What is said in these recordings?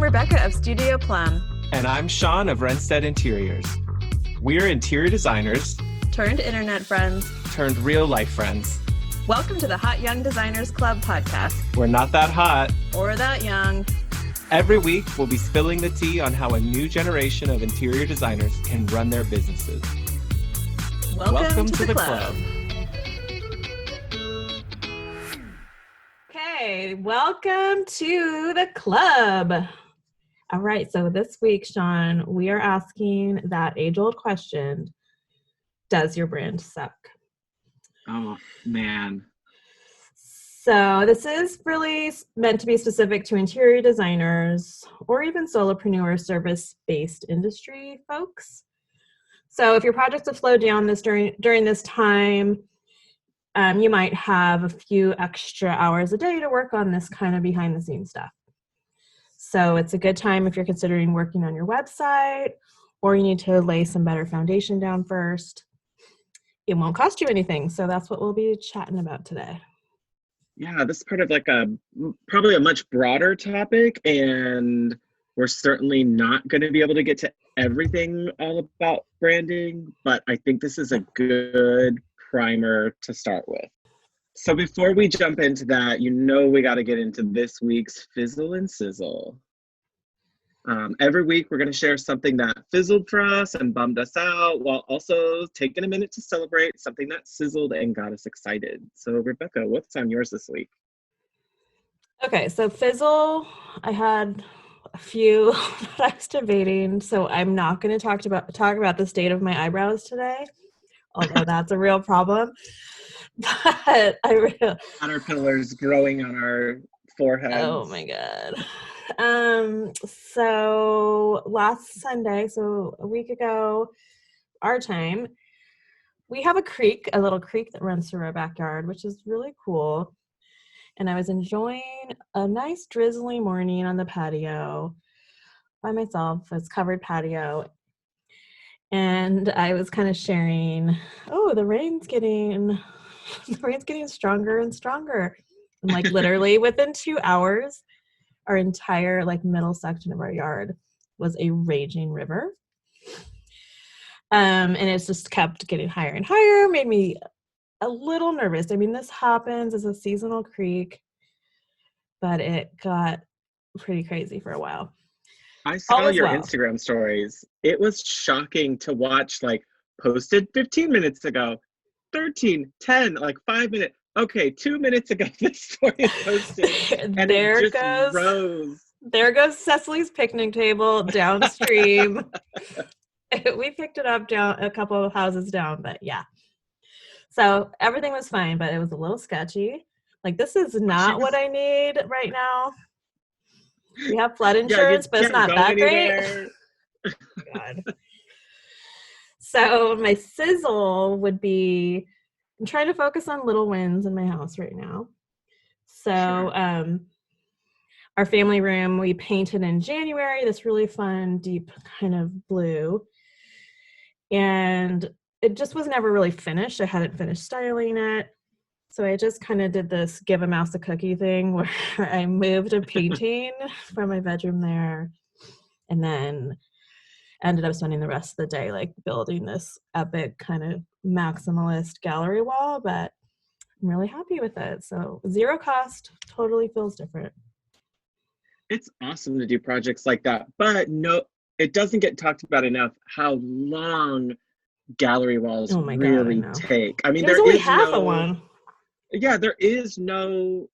Rebecca of Studio Plum. And I'm Shaun of Renstead Interiors. We're interior designers Turned internet friends. turned real life friends. Welcome to the Hot Young Designers Club podcast. We're not that hot. Or that young. Every week, we'll be spilling the tea on how a new generation of interior designers can run their businesses. Welcome to the club. Okay, welcome to the club. All right, so this week, Shaun, we are asking that age-old question, does your brand suck? Oh, man. So this is really meant to be specific to interior designers or even solopreneur service-based industry folks. So if your projects have slowed down during this time, you might have a few extra hours a day to work on this kind of behind-the-scenes stuff. So it's a good time if you're considering working on your website or you need to lay some better foundation down first. It won't cost you anything, so that's what we'll be chatting about today. Yeah, this is part of probably a much broader topic, and we're certainly not going to be able to get to everything all about branding, but I think this is a good primer to start with. So before we jump into that, we got to get into this week's Fizzle and Sizzle. Every week, we're going to share something that fizzled for us and bummed us out, while also taking a minute to celebrate something that sizzled and got us excited. So, Rebecca, what's on yours this week? Okay, so fizzle, I had a few that I was debating, so I'm not going to talk about the state of my eyebrows today, although that's a real problem. But Caterpillars growing on our foreheads. Oh my god. So last Sunday, so a week ago, our time, we have a little creek that runs through our backyard, which is really cool. And I was enjoying a nice drizzly morning on the patio by myself. It's covered patio. And I was kind of sharing, the rain's getting stronger and stronger. And literally within 2 hours, our entire middle section of our yard was a raging river. And it's just kept getting higher and higher, made me a little nervous. I mean, this happens as a seasonal creek, but it got pretty crazy for a while. I saw your Instagram stories. It was shocking to watch, posted 15 minutes ago, 13, 10, 5 minutes. Okay, 2 minutes ago, this story is posted, and it just rose. There goes Cecily's picnic table downstream. We picked it up down a couple of houses down, but yeah. So everything was fine, but it was a little sketchy. This is not what I need right now. We have flood insurance, but it's not that great. Oh, God. So my sizzle would be, I'm trying to focus on little wins in my house right now. So Sure. Our family room, we painted in January, this really fun, deep kind of blue. And it just was never really finished. I hadn't finished styling it. So I just kind of did this give a mouse a cookie thing where I moved a painting from my bedroom there and then ended up spending the rest of the day building this epic kind of maximalist gallery wall, but I'm really happy with it. So zero cost, totally feels different. It's awesome to do projects like that, but no, it doesn't get talked about enough how long gallery walls really take. I mean, there's only half of one. Yeah, there is no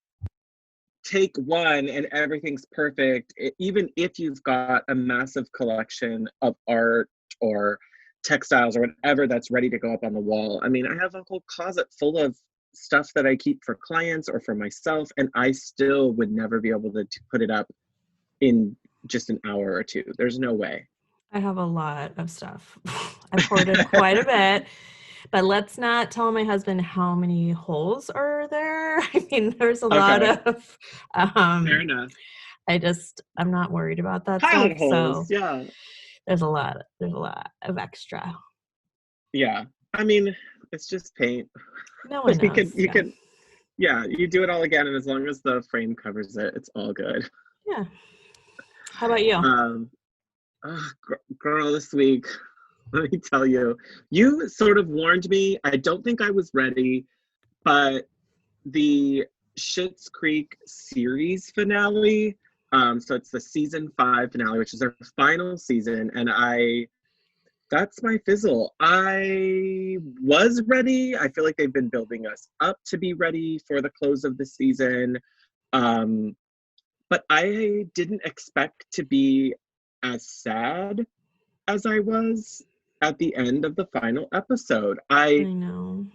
take one and everything's perfect. Even if you've got a massive collection of art or textiles or whatever that's ready to go up on the wall. I mean, I have a whole closet full of stuff that I keep for clients or for myself, and I still would never be able to put it up in just an hour or two. There's no way. I have a lot of stuff. I've hoarded quite a bit, but let's not tell my husband how many holes are there. I mean, there's a lot of, fair enough. I'm not worried about that Pilot stuff. holes, so yeah. There's a lot of extra. Yeah. I mean, it's just paint. No one knows. You do it all again, and as long as the frame covers it, it's all good. Yeah. How about you? Um, Girl, this week, let me tell you, you sort of warned me. I don't think I was ready, but the Schitt's Creek series finale, so it's the season 5 finale, which is their final season, and that's my fizzle. I was ready. I feel like they've been building us up to be ready for the close of the season. But I didn't expect to be as sad as I was at the end of the final episode. I know.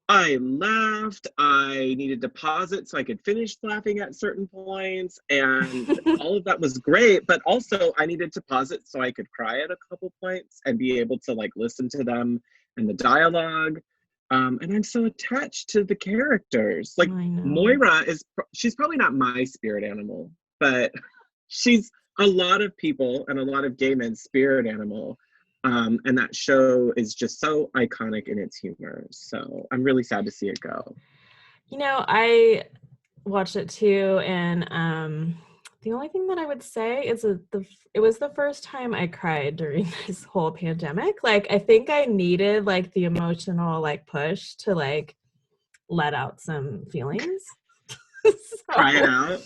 I laughed. I needed to pause it so I could finish laughing at certain points, and all of that was great. But also, I needed to pause it so I could cry at a couple points and be able to like listen to them and the dialogue. And I'm so attached to the characters. Like Moira she's probably not my spirit animal, but she's a lot of people and a lot of gay men's spirit animal. And that show is just so iconic in its humor. So I'm really sad to see it go. You know, I watched it too, and the only thing that I would say is it was the first time I cried during this whole pandemic. Like, I think I needed like the emotional like push to like let out some feelings. Cry it out.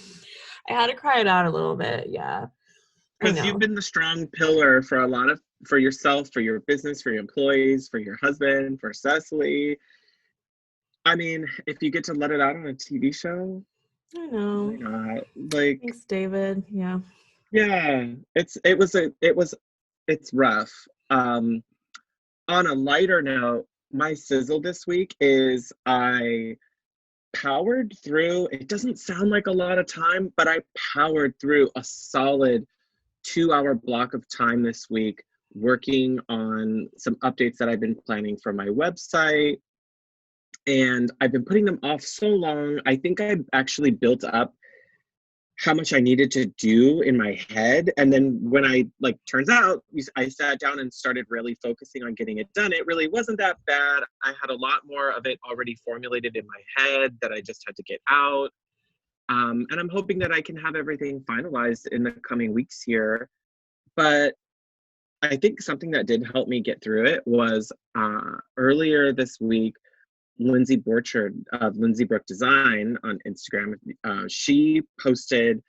I had to cry it out a little bit, yeah. Because you've been the strong pillar for yourself, for your business, for your employees, for your husband, for Cecily. I mean, if you get to let it out on a TV show, I know. Why not? Like, thanks, David. Yeah. Yeah, it's rough. On a lighter note, my sizzle this week is I powered through. It doesn't sound like a lot of time, but I powered through a solid 2-hour block of time this week working on some updates that I've been planning for my website. And I've been putting them off so long. I think I actually built up how much I needed to do in my head. And then when turns out, I sat down and started really focusing on getting it done. It really wasn't that bad. I had a lot more of it already formulated in my head that I just had to get out. And I'm hoping that I can have everything finalized in the coming weeks here. But I think something that did help me get through it was earlier this week, Lindsay Borchard of Lindsay Brook Design on Instagram, she posted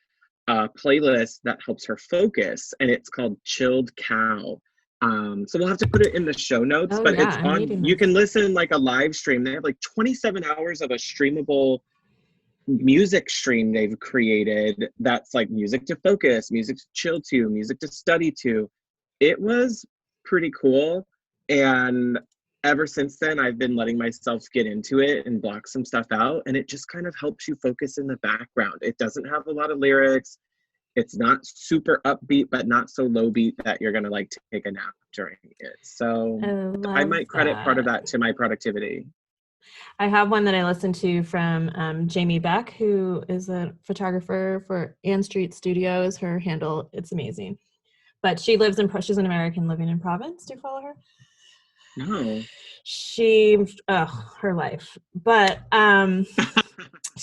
a playlist that helps her focus, and it's called Chilled Cow. So we'll have to put it in the show notes, but it's on, you can listen like a live stream. They have like 27 hours of a streamable music stream they've created that's like music to focus, music to chill to, music to study to. It was pretty cool. And ever since then, I've been letting myself get into it and block some stuff out. And it just kind of helps you focus in the background. It doesn't have a lot of lyrics. It's not super upbeat, but not so low beat that you're going to like take a nap during it. So I might credit part of that to my productivity. I have one that I listened to from Jamie Beck, who is a photographer for Ann Street Studios. Her handle, it's amazing. But she lives she's an American living in Providence. Do you follow her? No. Her life. But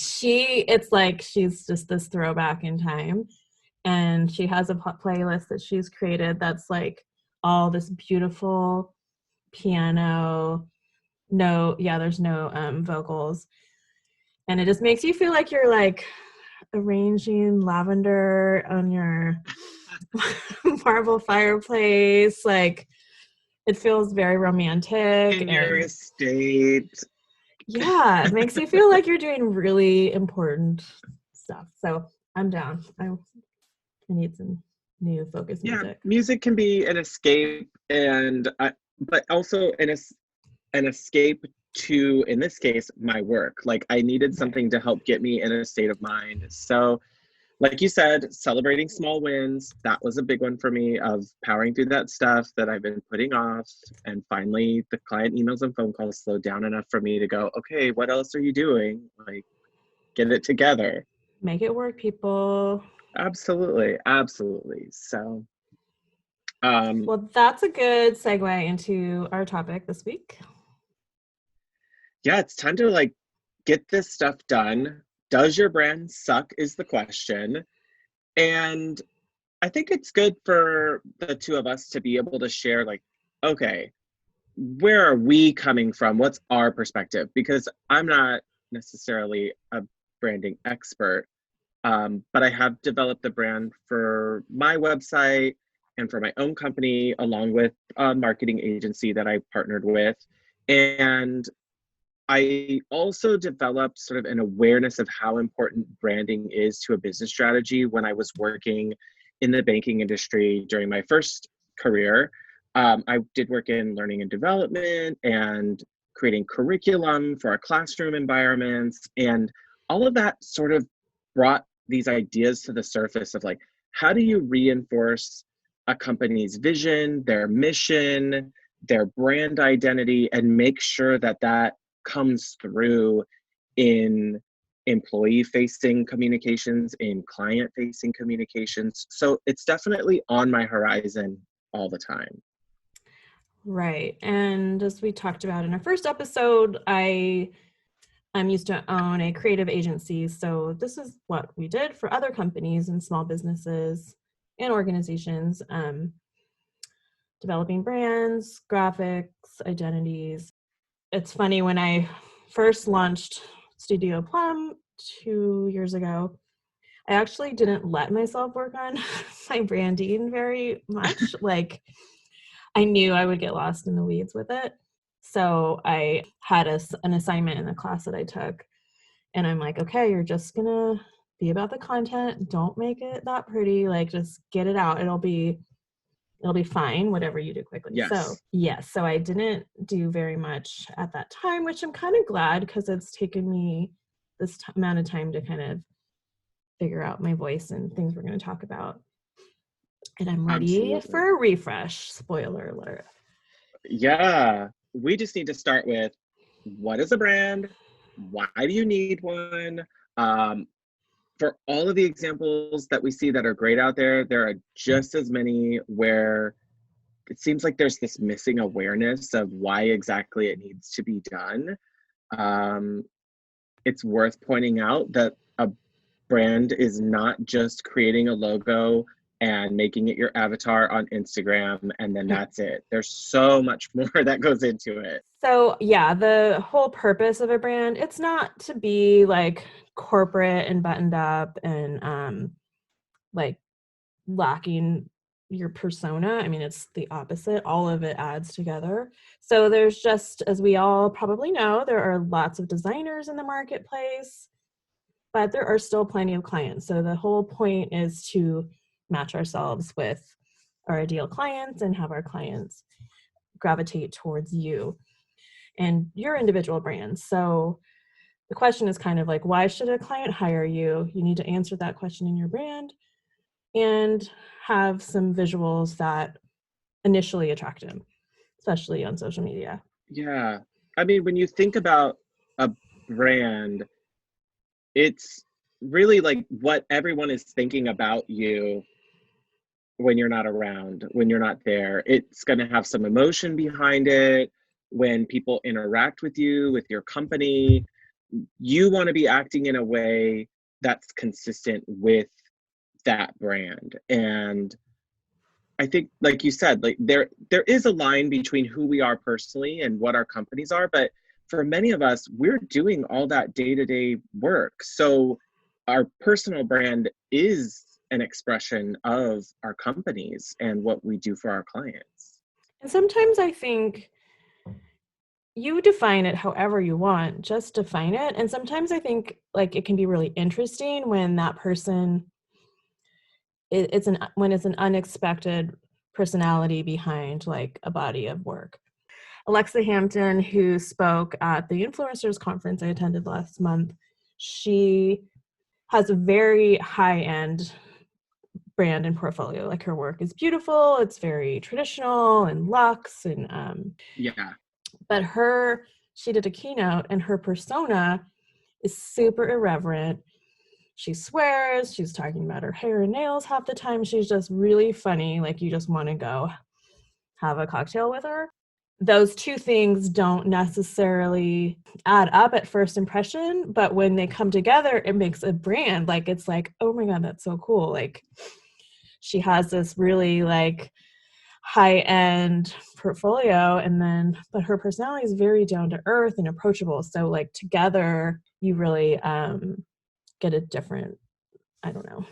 it's like she's just this throwback in time. And she has a playlist that she's created that's like all this beautiful piano. There's no vocals. And it just makes you feel like you're like arranging lavender on your marble fireplace. Like, it feels very romantic. In your estate. Yeah, it makes you feel like you're doing really important stuff. So I'm down. I need some new focus music. Yeah, music can be an escape, but also an escape to, in this case, my work. Like, I needed something to help get me in a state of mind. So like you said, celebrating small wins, that was a big one for me, of powering through that stuff that I've been putting off. And finally, the client emails and phone calls slowed down enough for me to go, okay, what else are you doing? Like, get it together. Make it work, people. Absolutely. Absolutely. So. Well, that's a good segue into our topic this week. Yeah, it's time to like get this stuff done. Does your brand suck is the question. And I think it's good for the two of us to be able to share, like, okay, where are we coming from? What's our perspective? Because I'm not necessarily a branding expert, but I have developed a brand for my website and for my own company, along with a marketing agency that I partnered with. And I also developed sort of an awareness of how important branding is to a business strategy when I was working in the banking industry during my first career. I did work in learning and development and creating curriculum for our classroom environments. And all of that sort of brought these ideas to the surface of like, how do you reinforce a company's vision, their mission, their brand identity, and make sure that that comes through in employee facing communications, in client facing communications. So it's definitely on my horizon all the time. Right. And as we talked about in our first episode, I'm used to own a creative agency. So this is what we did for other companies and small businesses and organizations, developing brands, graphics, identities. It's funny, when I first launched Studio Plum 2 years ago, I actually didn't let myself work on my branding very much. Like, I knew I would get lost in the weeds with it. So I had an assignment in the class that I took, and I'm like, okay, you're just gonna be about the content. Don't make it that pretty. Like, just get it out. It'll be fine, whatever you do quickly. Yes. So yes, so I didn't do very much at that time, which I'm kind of glad, because it's taken me this amount of time to kind of figure out my voice and things we're going to talk about. And I'm ready Absolutely. for a refresh. Spoiler alert. Yeah, we just need to start with, what is a brand? Why do you need one? For all of the examples that we see that are great out there are just as many where it seems like there's this missing awareness of why exactly it needs to be done. It's worth pointing out that a brand is not just creating a logo and making it your avatar on Instagram, and then that's it. There's so much more that goes into it. So yeah, the whole purpose of a brand, it's not to be like corporate and buttoned up and like lacking your persona. I mean, it's the opposite. All of it adds together. So there's just, as we all probably know, there are lots of designers in the marketplace, but there are still plenty of clients. So the whole point is to match ourselves with our ideal clients and have our clients gravitate towards you and your individual brands. So the question is kind of like, why should a client hire you? You need to answer that question in your brand and have some visuals that initially attract them, especially on social media. Yeah. I mean, when you think about a brand, it's really like what everyone is thinking about you when you're not around, when you're not there. It's going to have some emotion behind it. When people interact with you, with your company, you want to be acting in a way that's consistent with that brand. And I think, like you said, like there is a line between who we are personally and what our companies are, but for many of us, we're doing all that day-to-day work. So our personal brand is an expression of our companies and what we do for our clients. And sometimes I think you define it however you want, just define it. And sometimes I think like it can be really interesting when that person, when it's an unexpected personality behind like a body of work. Alexa Hampton, who spoke at the influencers conference I attended last month, she has a very high-end brand and portfolio. Like, her work is beautiful, it's very traditional and luxe, and Yeah. but she did a keynote and her persona is super irreverent. She swears, she's talking about her hair and nails half the time. She's just really funny. Like, you just want to go have a cocktail with her. Those two things don't necessarily add up at first impression, but when they come together, it makes a brand. Like, it's like, oh my God, that's so cool. Like, she has this really like high-end portfolio, but her personality is very down to earth and approachable. So like together you really get a different, I don't know.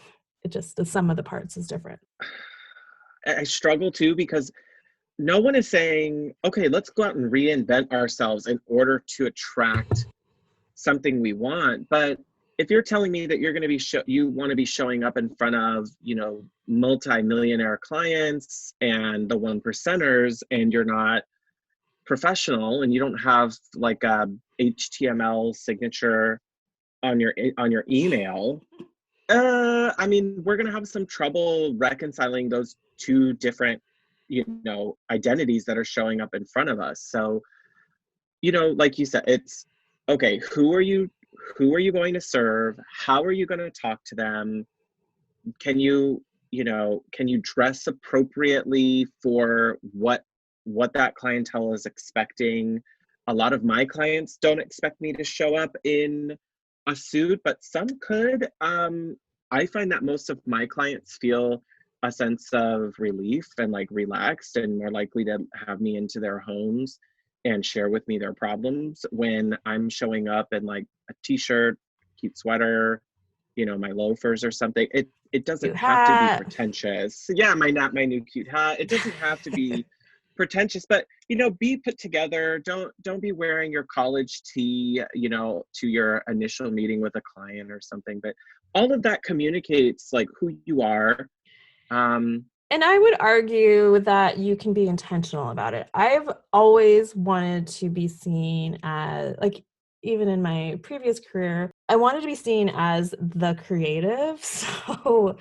It just, the sum of the parts is different. I struggle too, because no one is saying, okay, let's go out and reinvent ourselves in order to attract something we want. But if you're telling me that you're going to be you want to be showing up in front of, multi-millionaire clients and the one percenters, and you're not professional and you don't have like a HTML signature on your email, I mean, we're going to have some trouble reconciling those two different, identities that are showing up in front of us. So, like you said, it's okay, who are you going to serve? How are you going to talk to them? Can you dress appropriately for what that clientele is expecting? A lot of my clients don't expect me to show up in a suit, but some could. I find that most of my clients feel a sense of relief and like relaxed and more likely to have me into their homes and share with me their problems when I'm showing up in like a t-shirt, cute sweater, my loafers or something. It doesn't have to be pretentious. Yeah, my new cute hat. It doesn't have to be pretentious, but be put together. Don't be wearing your college tee, to your initial meeting with a client or something. But all of that communicates like who you are. And I would argue that you can be intentional about it. I've always wanted to be seen as, like, even in my previous career, I wanted to be seen as the creative. So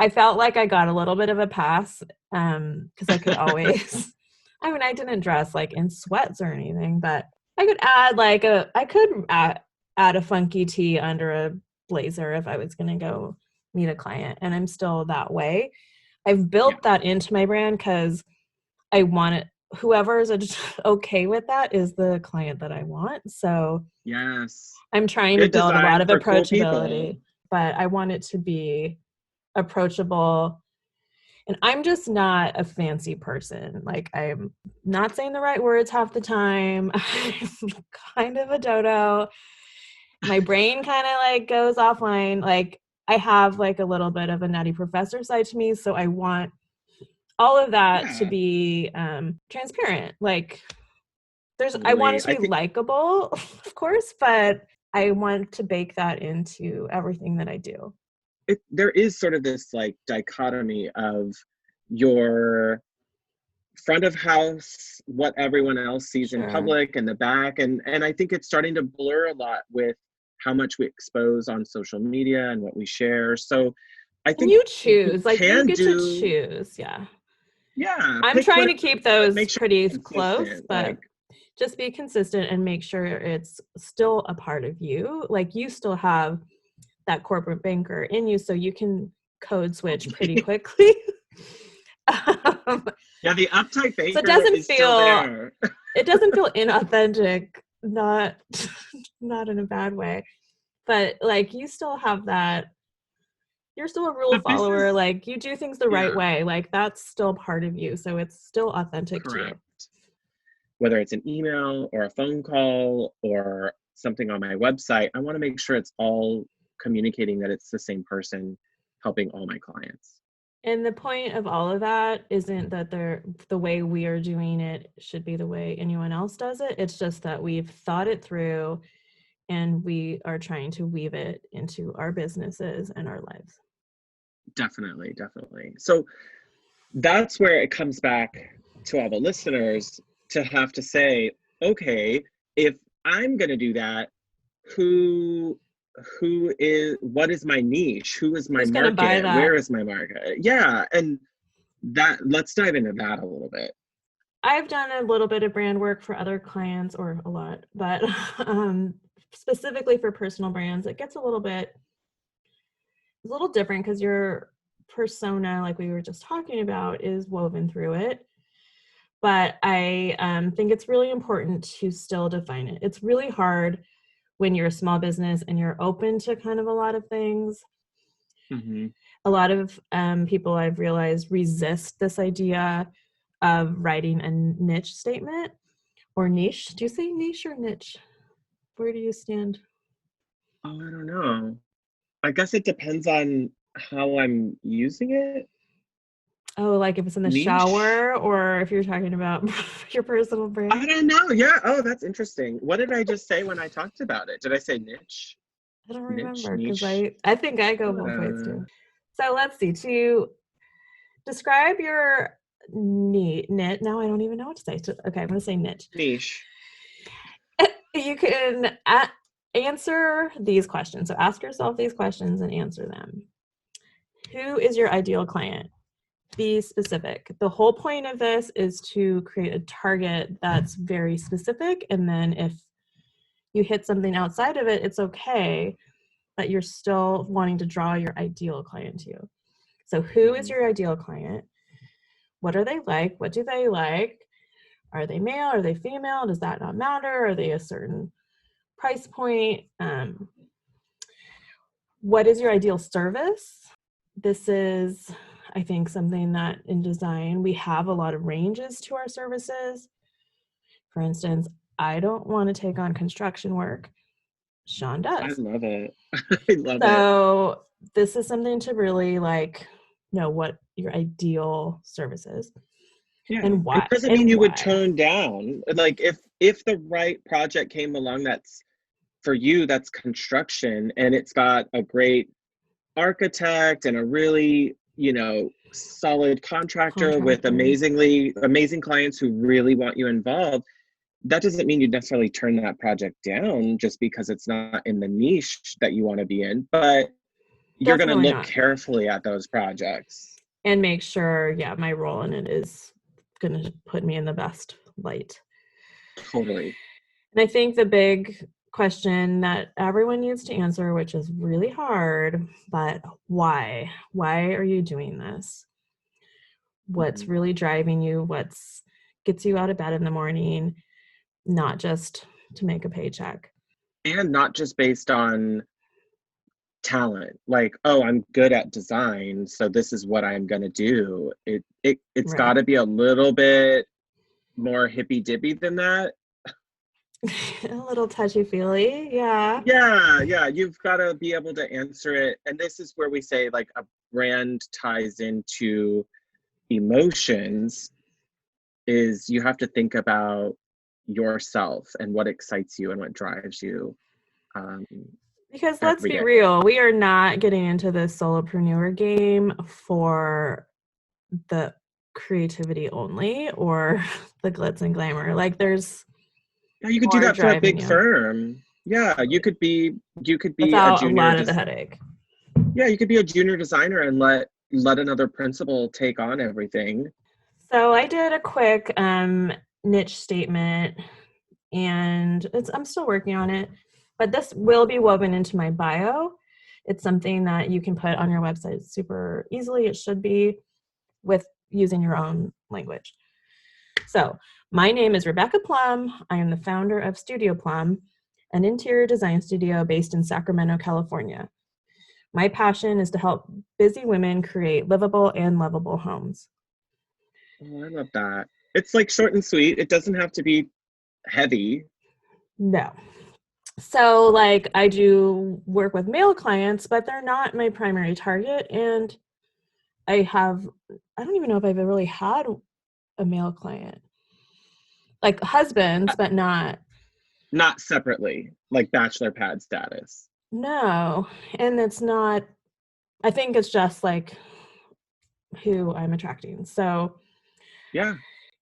I felt like I got a little bit of a pass because I could always, I mean, I didn't dress like in sweats or anything, but I could add a funky tee under a blazer if I was going to go meet a client. And I'm still that way. I've built that into my brand because I want it. Whoever is okay with that is the client that I want. So yes, I'm trying to build a lot of approachability, but I want it to be approachable. And I'm just not a fancy person. Like, I'm not saying the right words half the time. I'm kind of a dodo. My brain kind of like goes offline. Like, I have like a little bit of a nutty professor side to me. So I want all of that to be transparent. Like, I want it to be likable, of course, but I want to bake that into everything that I do. There is sort of this like dichotomy of your front of house, what everyone else sees in public, and the back. And I think it's starting to blur a lot with how much we expose on social media and what we share. So I think you choose, like, you get to choose. Yeah. I'm trying to keep those pretty close, but just be consistent and make sure it's still a part of you. Like, you still have that corporate banker in you, so you can code switch pretty quickly. The uptight banker, so it doesn't feel inauthentic, not in a bad way, but like, you still have that. You're still a rule follower. Like, you do things the right way. Like, that's still part of you. So it's still authentic to you. Whether it's an email or a phone call or something on my website, I want to make sure it's all communicating that it's the same person helping all my clients. And the point of all of that isn't that the way we are doing it should be the way anyone else does it. It's just that we've thought it through and we are trying to weave it into our businesses and our lives. Definitely. So that's where it comes back to all the listeners to have to say, okay, if I'm going to do that, what is my niche? Who is my market? Where is my market? Yeah. And let's dive into that a little bit. I've done a little bit of brand work for other clients, or a lot, but specifically for personal brands, it gets a little different because your persona, like we were just talking about, is woven through it. But I think it's really important to still define it. It's really hard when you're a small business and you're open to kind of a lot of things. Mm-hmm. A lot of people I've realized resist this idea of writing a niche statement or niche. Do you say niche or niche? Where do you stand? Oh, I don't know. I guess it depends on how I'm using it. Oh, like if it's in the Niche? shower or if you're talking about your personal I brand? don't know. Yeah. Oh, that's interesting. What did I just say when I talked about it? Did I say niche? I don't Niche? remember because Niche? I think I go both ways Uh, too. So let's see. To describe your knit. Now I don't even know what to say. Okay, I'm going to say niche. niche. You can answer these questions. So ask yourself these questions and answer them. Who is your ideal client? Be specific. The whole point of this is to create a target that's very specific. And then if you hit something outside of it, it's okay, but you're still wanting to draw your ideal client to you. So who is your ideal client? What are they like? What do they like? Are they male? Are they female? Does that not matter? Are they a certain price point? What is your ideal service? This is, I think, something that in design, we have a lot of ranges to our services. For instance, I don't want to take on construction work. Shaun I does. love it. I love it. So this is something to really know what your ideal service is Yeah. and It why. doesn't mean And you would why. turn down. Like if the right project came along that's for you, that's construction, and it's got a great architect and a really, solid contractor with Contractor. amazing clients who really want you involved, that doesn't mean you'd necessarily turn that project down just because it's not in the niche that you want to be in, but you're going to Definitely look not. carefully at those projects. And make sure, my role in it is going to put me in the best light. Totally. And I think the big question that everyone needs to answer, which is really hard, but why? Why are you doing this? What's Mhm. really driving you? What's gets you out of bed in the morning, not just to make a paycheck. And not just based on talent, like, oh, I'm good at design, so this is what I'm going to do. It's got Right. to be a little bit more hippy dippy than that. A little touchy-feely, yeah. Yeah, you've got to be able to answer it. And this is where we say, like, a brand ties into emotions, is you have to think about yourself and what excites you and what drives you um, Because let's every be day. real, we are not getting into the solopreneur game for the creativity only or the glitz and glamour. Like there's Yeah, you could do more that for a driving big you firm. Yeah, you could be a without a junior lot of the headache. yeah, you could be a junior designer and let another principal take on everything. So I did a quick niche statement and I'm still working on it, but this will be woven into my bio. It's something that you can put on your website super easily. It should be with using your own language. So my name is Rebecca Plum. I am the founder of Studio Plum, an interior design studio based in Sacramento, California. My passion is to help busy women create livable and lovable homes. Oh, I love that. It's like short and sweet. It doesn't have to be heavy. No. So I do work with male clients, but they're not my primary target. And I don't even know if I've really had a male client. Like husbands, but not. Not separately, like bachelor pad status. No. And it's not, I think it's just who I'm attracting. So Yeah.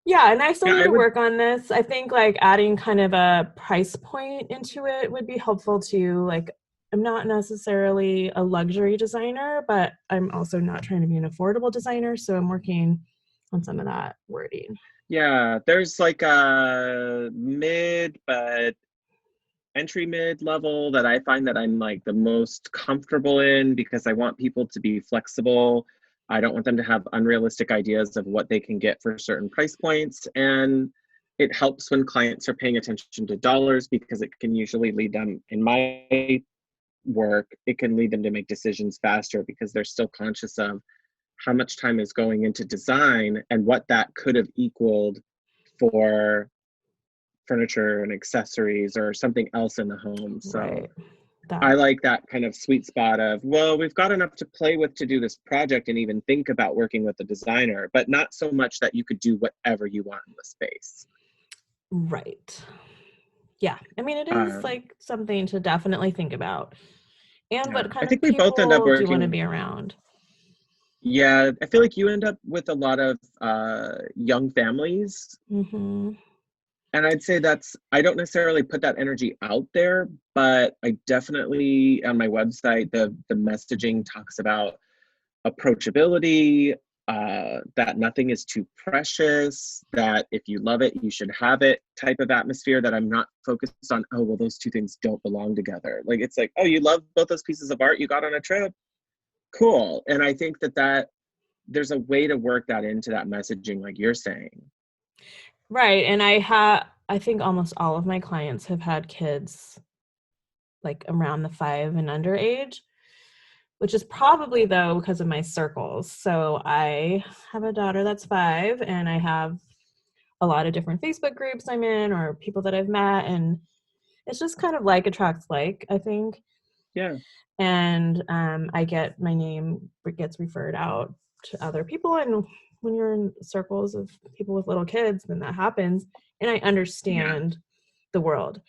yeah, and I still Yeah, need I to would work on this. I think adding kind of a price point into it would be helpful too. I'm not necessarily a luxury designer, but I'm also not trying to be an affordable designer. So I'm working on some of that wording. yeah, there's like a mid but entry mid level that I find that I'm like the most comfortable in because I want people to be flexible. I don't want them to have unrealistic ideas of what they can get for certain price points. And it helps when clients are paying attention to dollars because it can usually lead them, in my work, it can lead them to make decisions faster because they're still conscious of how much time is going into design and what that could have equaled for furniture and accessories or something else in the home. So Right. I like that kind of sweet spot of, well, we've got enough to play with to do this project and even think about working with the designer, but not so much that you could do whatever you want in the space. Right. Yeah. I mean, it is like something to definitely think about. And what I kind think of we both end up people do you want to working. be around? Yeah, I feel like you end up with a lot of young families. Mm-hmm. And I'd say I don't necessarily put that energy out there, but I definitely, on my website, the messaging talks about approachability, that nothing is too precious, that if you love it, you should have it type of atmosphere, that I'm not focused on, oh, well, those two things don't belong together. Like, it's like, oh, you love both those pieces of art you got on a trip? Cool. And I think that there's a way to work that into that messaging, like you're saying. Right. And I think almost all of my clients have had kids like around the 5 and under age, which is probably though because of my circles. So I have a daughter that's 5, and I have a lot of different Facebook groups I'm in or people that I've met, and it's just kind of like attracts like, I think. Yeah. And I get my name gets referred out to other people, and when you're in circles of people with little kids, then that happens. And I understand the world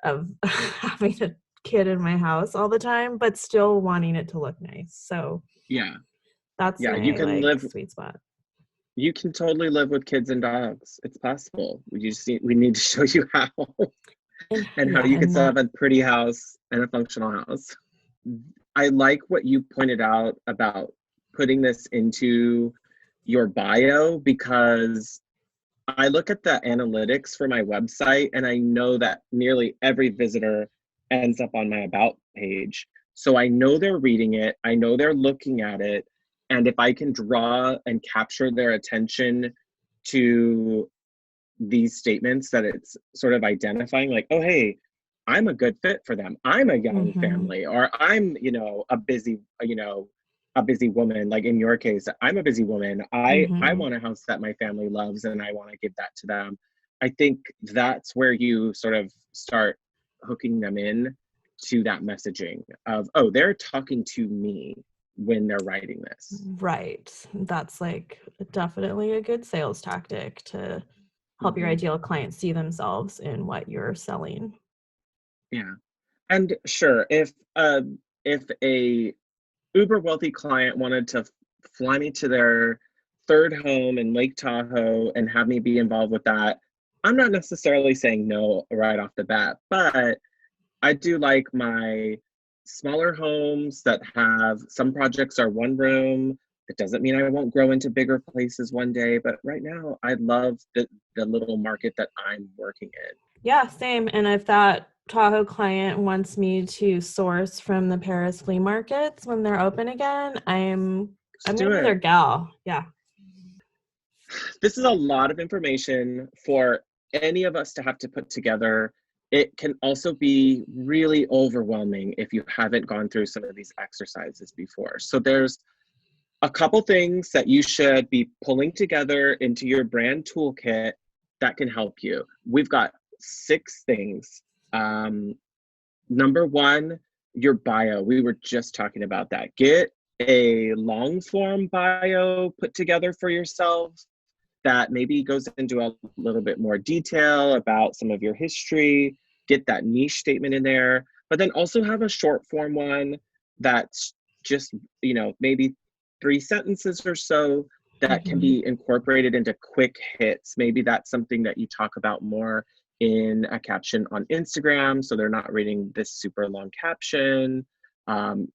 of having a kid in my house all the time, but still wanting it to look nice. So that's my You can live, sweet spot. you can totally live with kids and dogs. It's possible. We need to show you how. And how you could still have a pretty house and a functional house. I like what you pointed out about putting this into your bio, because I look at the analytics for my website and I know that nearly every visitor ends up on my about page. So I know they're reading it, I know they're looking at it, and if I can draw and capture their attention to these statements that it's sort of identifying, like, oh, hey, I'm a good fit for them. I'm a young family, or I'm, a busy woman. Like in your case, I'm a busy woman. I want a house that my family loves and I want to give that to them. I think that's where you sort of start hooking them in to that messaging of, oh, they're talking to me when they're writing this. Right. That's like definitely a good sales tactic to help your ideal client see themselves in what you're selling. Yeah. And sure, if a uber wealthy client wanted to fly me to their third home in Lake Tahoe and have me be involved with that, I'm not necessarily saying no right off the bat, but I do like my smaller homes that have, some projects are one room. It doesn't mean I won't grow into bigger places one day, but right now I love the little market that I'm working in. Yeah, same. And if that Tahoe client wants me to source from the Paris flea markets when they're open again, I'm gonna be their gal. Yeah. This is a lot of information for any of us to have to put together. It can also be really overwhelming if you haven't gone through some of these exercises before. So there's a couple things that you should be pulling together into your brand toolkit that can help you. We've got 6 things. Number 1, your bio. We were just talking about that. Get a long form bio put together for yourself that maybe goes into a little bit more detail about some of your history. Get that niche statement in there, but then also have a short form one that's just, maybe 3 sentences or so that can be incorporated into quick hits. Maybe that's something that you talk about more in a caption on Instagram, so they're not reading this super long caption.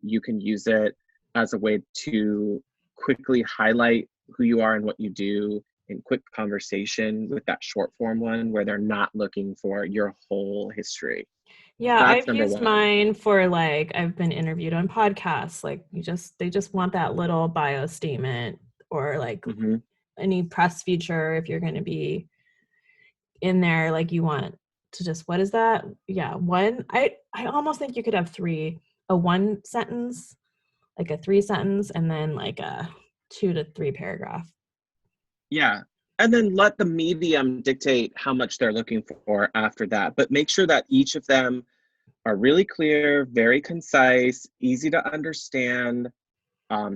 You can use it as a way to quickly highlight who you are and what you do in quick conversation with that short form one where they're not looking for your whole history. Yeah, That's I've used mine for like, I've been interviewed on podcasts. Like they just want that little bio statement, or like any press feature. If you're going to be in there, like you want to just, what is that? Yeah. One, I almost think you could have 3. a 1 sentence, like a 3 sentence, and then like a 2 to 3 paragraph. Yeah. And then let the medium dictate how much they're looking for after that. But make sure that each of them are really clear, very concise, easy to understand.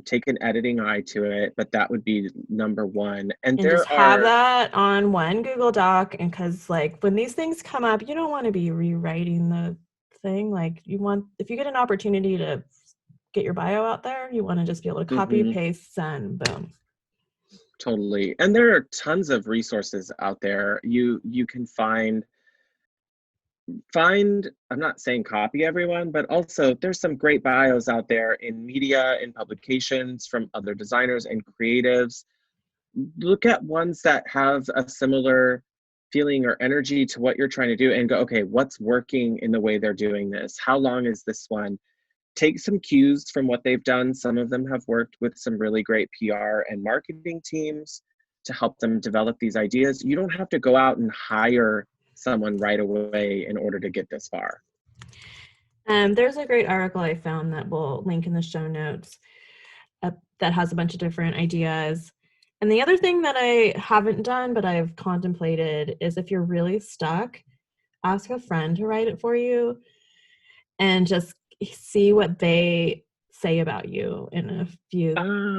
Take an editing eye to it, but that would be number one. And And just there have are, that on one Google Doc. And because like when these things come up, you don't want to be rewriting the thing. Like you want, if you get an opportunity to get your bio out there, you want to just be able to copy, paste, send, boom. Totally. And there are tons of resources out there. You can find, I'm not saying copy everyone, but also there's some great bios out there in media, in publications from other designers and creatives. Look at ones that have a similar feeling or energy to what you're trying to do and go, okay, what's working in the way they're doing this? How long is this one? Take some cues from what they've done. Some of them have worked with some really great PR and marketing teams to help them develop these ideas. You don't have to go out and hire someone right away in order to get this far. There's a great article I found that we'll link in the show notes that has a bunch of different ideas. And the other thing that I haven't done, but I've contemplated, is if you're really stuck, ask a friend to write it for you and just see what they say about you in a few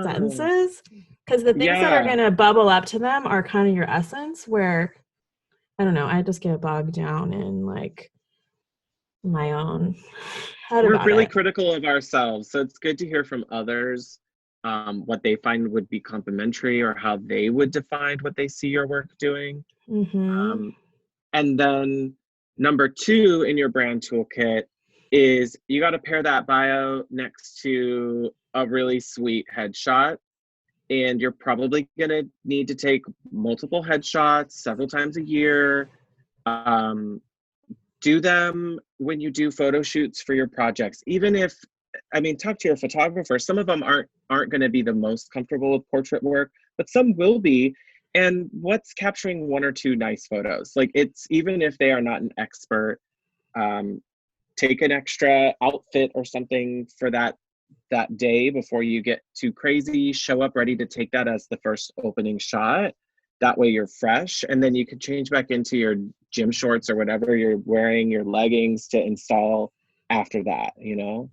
sentences. Because the things that are going to bubble up to them are kind of your essence, where, I don't know, I just get bogged down in like my own head We're about really it. critical of ourselves, so it's good to hear from others what they find would be complimentary or how they would define what they see your work doing. And then number 2 in your brand toolkit is you got to pair that bio next to a really sweet headshot. And you're probably going to need to take multiple headshots several times a year. Do them when you do photo shoots for your projects. Even if, I mean, talk to your photographer. Some of them aren't going to be the most comfortable with portrait work, but some will be. And what's capturing 1 or 2 nice photos? Like, it's, even if they are not an expert, take an extra outfit or something for that day before you get too crazy. Show up ready to take that as the first opening shot. That way you're fresh, and then you can change back into your gym shorts or whatever you're wearing, your leggings, to install after that, you know?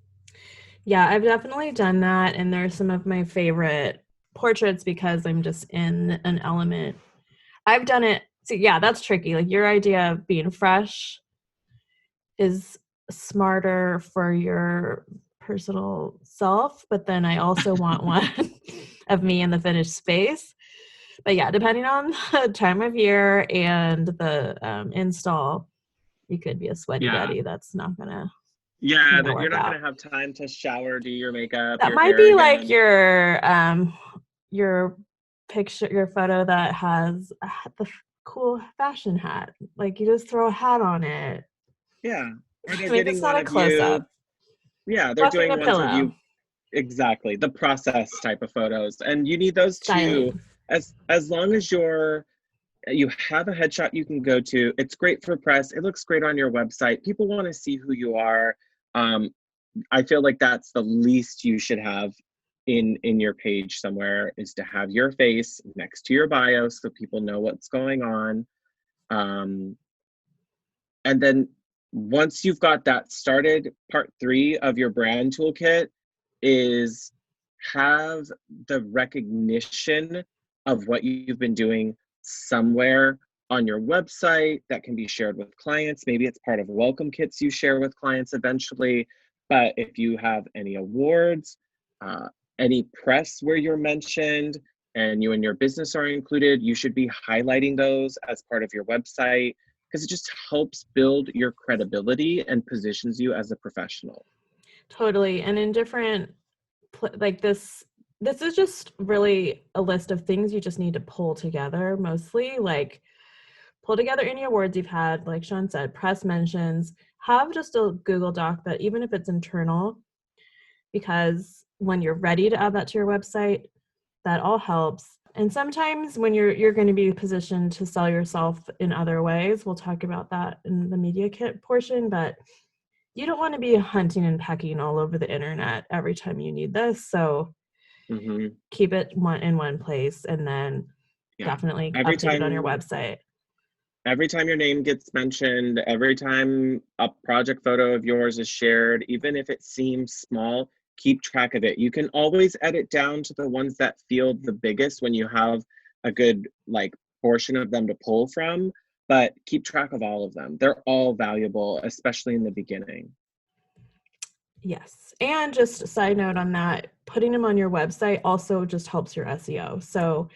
Yeah, I've definitely done that. And there's some of my favorite portraits because I'm just in an element. I've done it. So yeah, that's tricky. Like your idea of being fresh is smarter for your personal self, but then I also want one of me in the finished space. But yeah, depending on the time of year and the install, you could be a sweaty Betty. That's not gonna That you're work not out. going to have time to shower, do your makeup, That your might hair be like again. your picture, your photo that has the cool fashion hat. Like you just throw a hat on it. Yeah. Or they're Maybe getting it's not one a of close you. up. Yeah, they're Fluffing a doing ones of pillow. you. Exactly. The process type of photos. And you need those too. Styling. As long as you have a headshot you can go to. It's great for press. It looks great on your website. People want to see who you are. I feel like that's the least you should have in your page somewhere, is to have your face next to your bio so people know what's going on. And then once you've got that started, part 3 of your brand toolkit is have the recognition of what you've been doing somewhere on your website that can be shared with clients. Maybe it's part of welcome kits you share with clients eventually. But if you have any awards, any press where you're mentioned and you and your business are included, you should be highlighting those as part of your website, because it just helps build your credibility and positions you as a professional. Totally. And in different, like this is just really a list of things you just need to pull together, mostly like pull together any awards you've had, like Shaun said, press mentions, have just a Google Doc that even if it's internal, because when you're ready to add that to your website, that all helps. And sometimes when you're going to be positioned to sell yourself in other ways, we'll talk about that in the media kit portion, but you don't want to be hunting and pecking all over the internet every time you need this. So keep it in one place, and then definitely update it on your website. Every time your name gets mentioned, every time a project photo of yours is shared, even if it seems small, keep track of it. You can always edit down to the ones that feel the biggest when you have a good like portion of them to pull from, but keep track of all of them. They're all valuable, especially in the beginning. Yes. And just a side note on that, putting them on your website also just helps your SEO. So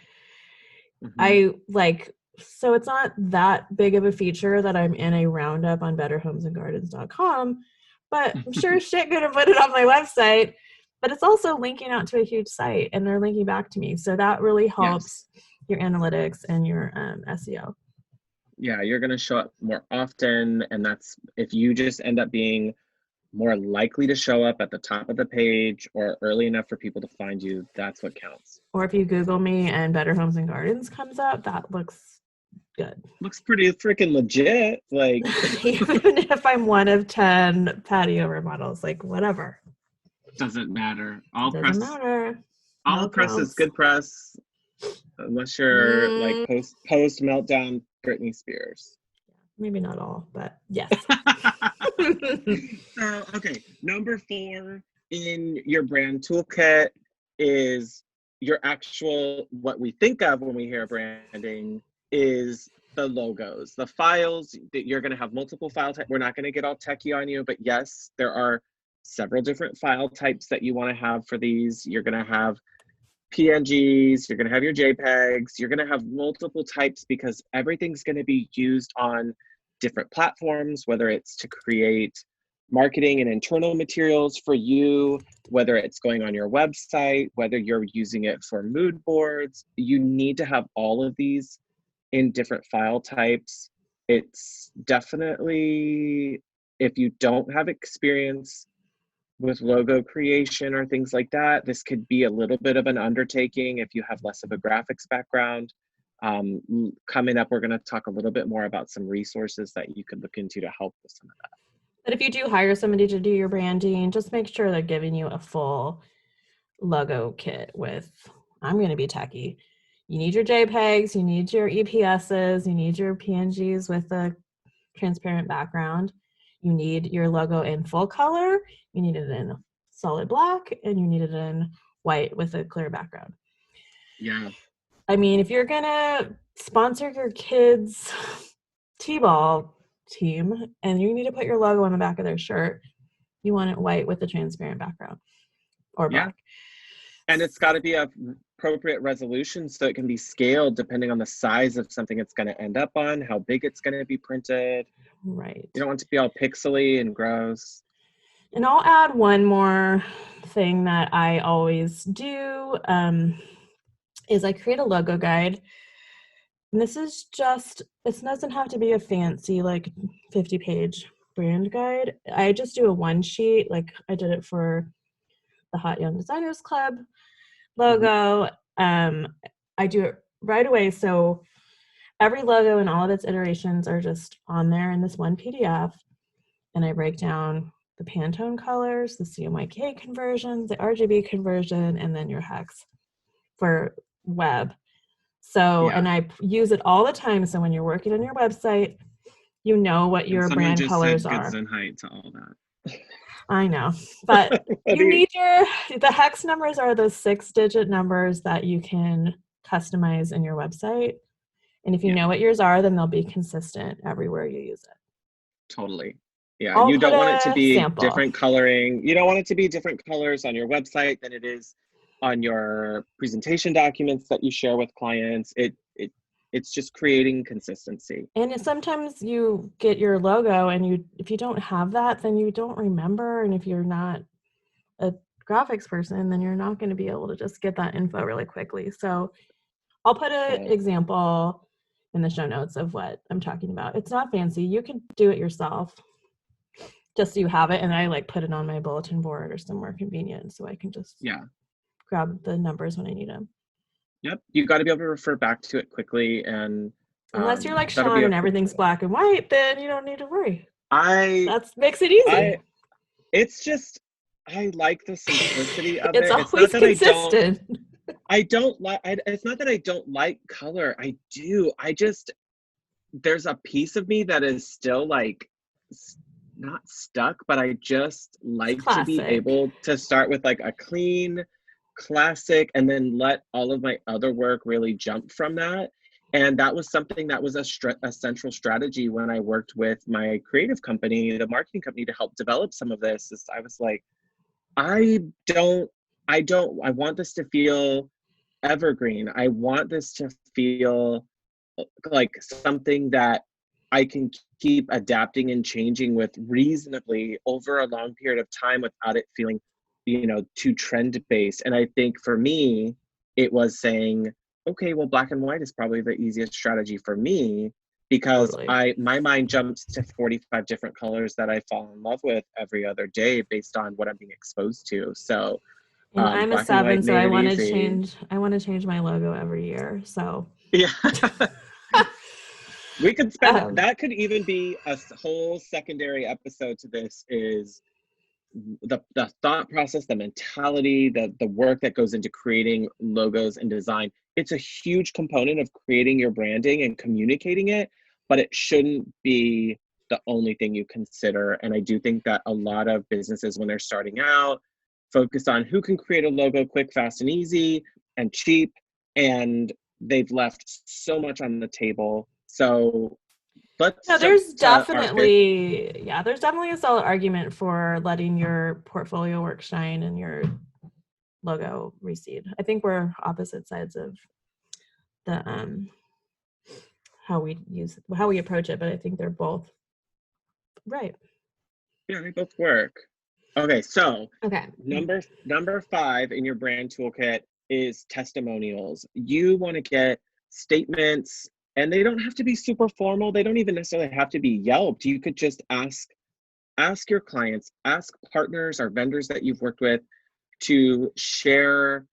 so it's not that big of a feature that I'm in a roundup on betterhomesandgardens.com, but I'm sure as shit gonna put it on my website. But it's also linking out to a huge site, and they're linking back to me. So that really helps your analytics and your SEO. Yeah, you're going to show up more often. And that's if you just end up being more likely to show up at the top of the page or early enough for people to find you, that's what counts. Or if you Google me and Better Homes and Gardens comes up, that looks good. Looks pretty freaking legit. Like, even if I'm one of 10 patio remodels, like whatever. Doesn't matter. All press is good press, unless you're like post meltdown Britney Spears. Maybe not all, but yes. So, okay, number 4 in your brand toolkit is your actual, what we think of when we hear branding is the logos, the files that you're going to have multiple file types. We're not going to get all techie on you, but yes, there are several different file types that you want to have for these. You're going to have PNGs, you're going to have your JPEGs, you're going to have multiple types because everything's going to be used on different platforms, whether it's to create marketing and internal materials for you, whether it's going on your website, whether you're using it for mood boards. You need to have all of these in different file types. It's definitely, if you don't have experience with logo creation or things like that, this could be a little bit of an undertaking if you have less of a graphics background. Coming up, we're going to talk a little bit more about some resources that you could look into to help with some of that. But if you do hire somebody to do your branding, just make sure they're giving you a full logo kit with, I'm going to be techie. You need your JPEGs, you need your EPSs, you need your PNGs with a transparent background. You need your logo in full color, you need it in solid black, and you need it in white with a clear background. Yeah. I mean, if you're gonna sponsor your kids' t-ball team and you need to put your logo on the back of their shirt, you want it white with a transparent background or black. And it's got to be a appropriate resolution so it can be scaled depending on the size of something it's going to end up on, how big it's going to be printed. Right. You don't want it to be all pixely and gross. And I'll add one more thing that I always do is I create a logo guide. And this is just, it doesn't have to be a fancy like 50-page brand guide. I just do a one sheet, like I did it for the Hot Young Designers Club logo. I do it right away. So every logo and all of its iterations are just on there in this one PDF. And I break down the Pantone colors, the CMYK conversions, the RGB conversion, and then your hex for web. So, and I use it all the time. So when you're working on your website, you know what your brand colors are. And height to all that. I know, but you need the hex numbers are those 6-digit numbers that you can customize in your website. And if you know what yours are, then they'll be consistent everywhere you use it. Totally. Yeah, you don't want it to be different coloring. You don't want it to be different colors on your website than it is on your presentation documents that you share with clients. It's just creating consistency. And sometimes you get your logo and if you don't have that, then you don't remember. And if you're not a graphics person, then you're not going to be able to just get that info really quickly. So I'll put an example in the show notes of what I'm talking about. It's not fancy. You can do it yourself just so you have it. And I like put it on my bulletin board or somewhere convenient so I can just grab the numbers when I need them. Yep, you got to be able to refer back to it quickly. And unless you're like Shaun and everything's black and white, then you don't need to worry. That makes it easy. It's just, I like the simplicity of It's it. It's not always that consistent. I don't like, it's not that I don't like color. I do. I just, there's a piece of me that is still like not stuck, but I just It's like to be classic. able to start with like a clean classic and then let all of my other work really jump from that. And that was something that was a central strategy when I worked with my creative company, the marketing company, to help develop some of this. Is I was like, I don't, I want this to feel evergreen. I want this to feel like something that I can keep adapting and changing with reasonably over a long period of time without it feeling, too trend based. And I think for me, it was saying, okay, well, black and white is probably the easiest strategy for me because Totally. my mind jumps to 45 different colors that I fall in love with every other day based on what I'm being exposed to. So And I'm a black and 7, white so made it easy. I want to change my logo every year. So Yeah. We could spend, um, that could even be a whole secondary episode to this, is the thought process, the mentality, the work that goes into creating logos and design. It's a huge component of creating your branding and communicating it, but it shouldn't be the only thing you consider. And I do think that a lot of businesses, when they're starting out, focus on who can create a logo quick, fast, and easy and cheap, and they've left so much on the table. So let's no, jump there's to our fifth. definitely, yeah, there's definitely a solid argument for letting your portfolio work shine and your logo recede. I think we're opposite sides of the how we approach it, but I think they're both right. Yeah, they both work. Okay, so Okay. number 5 in your brand toolkit is testimonials. You want to get statements, and they don't have to be super formal. They don't even necessarily have to be Yelped. You could just ask your clients, ask partners or vendors that you've worked with to share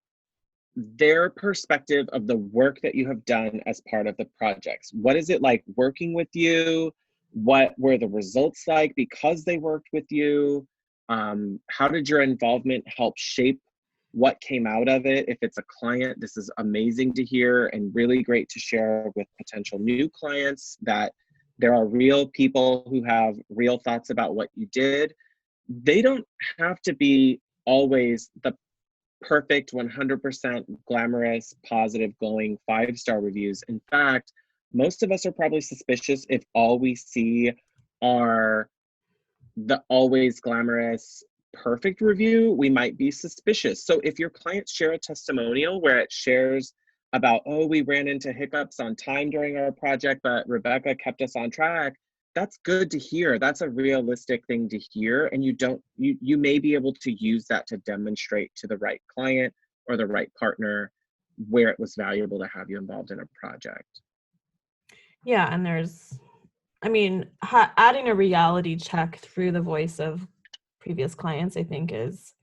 their perspective of the work that you have done as part of the projects. What is it like working with you? What were the results like because they worked with you? How did your involvement help shape what came out of it? If it's a client, this is amazing to hear and really great to share with potential new clients, that there are real people who have real thoughts about what you did. They don't have to be always the perfect 100% glamorous, positive, glowing 5-star reviews. In fact, most of us are probably suspicious if all we see are the always glamorous, perfect review. We might be suspicious. So if your clients share a testimonial where it shares about, oh, we ran into hiccups on time during our project, but Rebecca kept us on track, that's good to hear. That's a realistic thing to hear. And you may be able to use that to demonstrate to the right client or the right partner where it was valuable to have you involved in a project. Yeah, and adding a reality check through the voice of previous clients, I think, is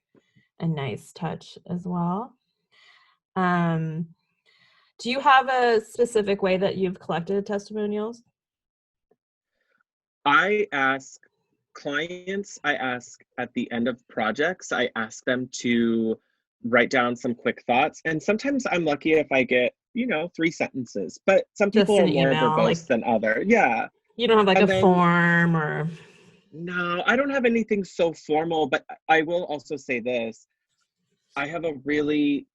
a nice touch as well. Do you have a specific way that you've collected testimonials? I ask clients, I ask at the end of projects, I ask them to write down some quick thoughts. And sometimes I'm lucky if I get, 3 sentences, but some people Just are an more email, like verbose than other. Yeah. you don't have like a And then, form or no, I don't have anything so formal, but I will also say this. I have a really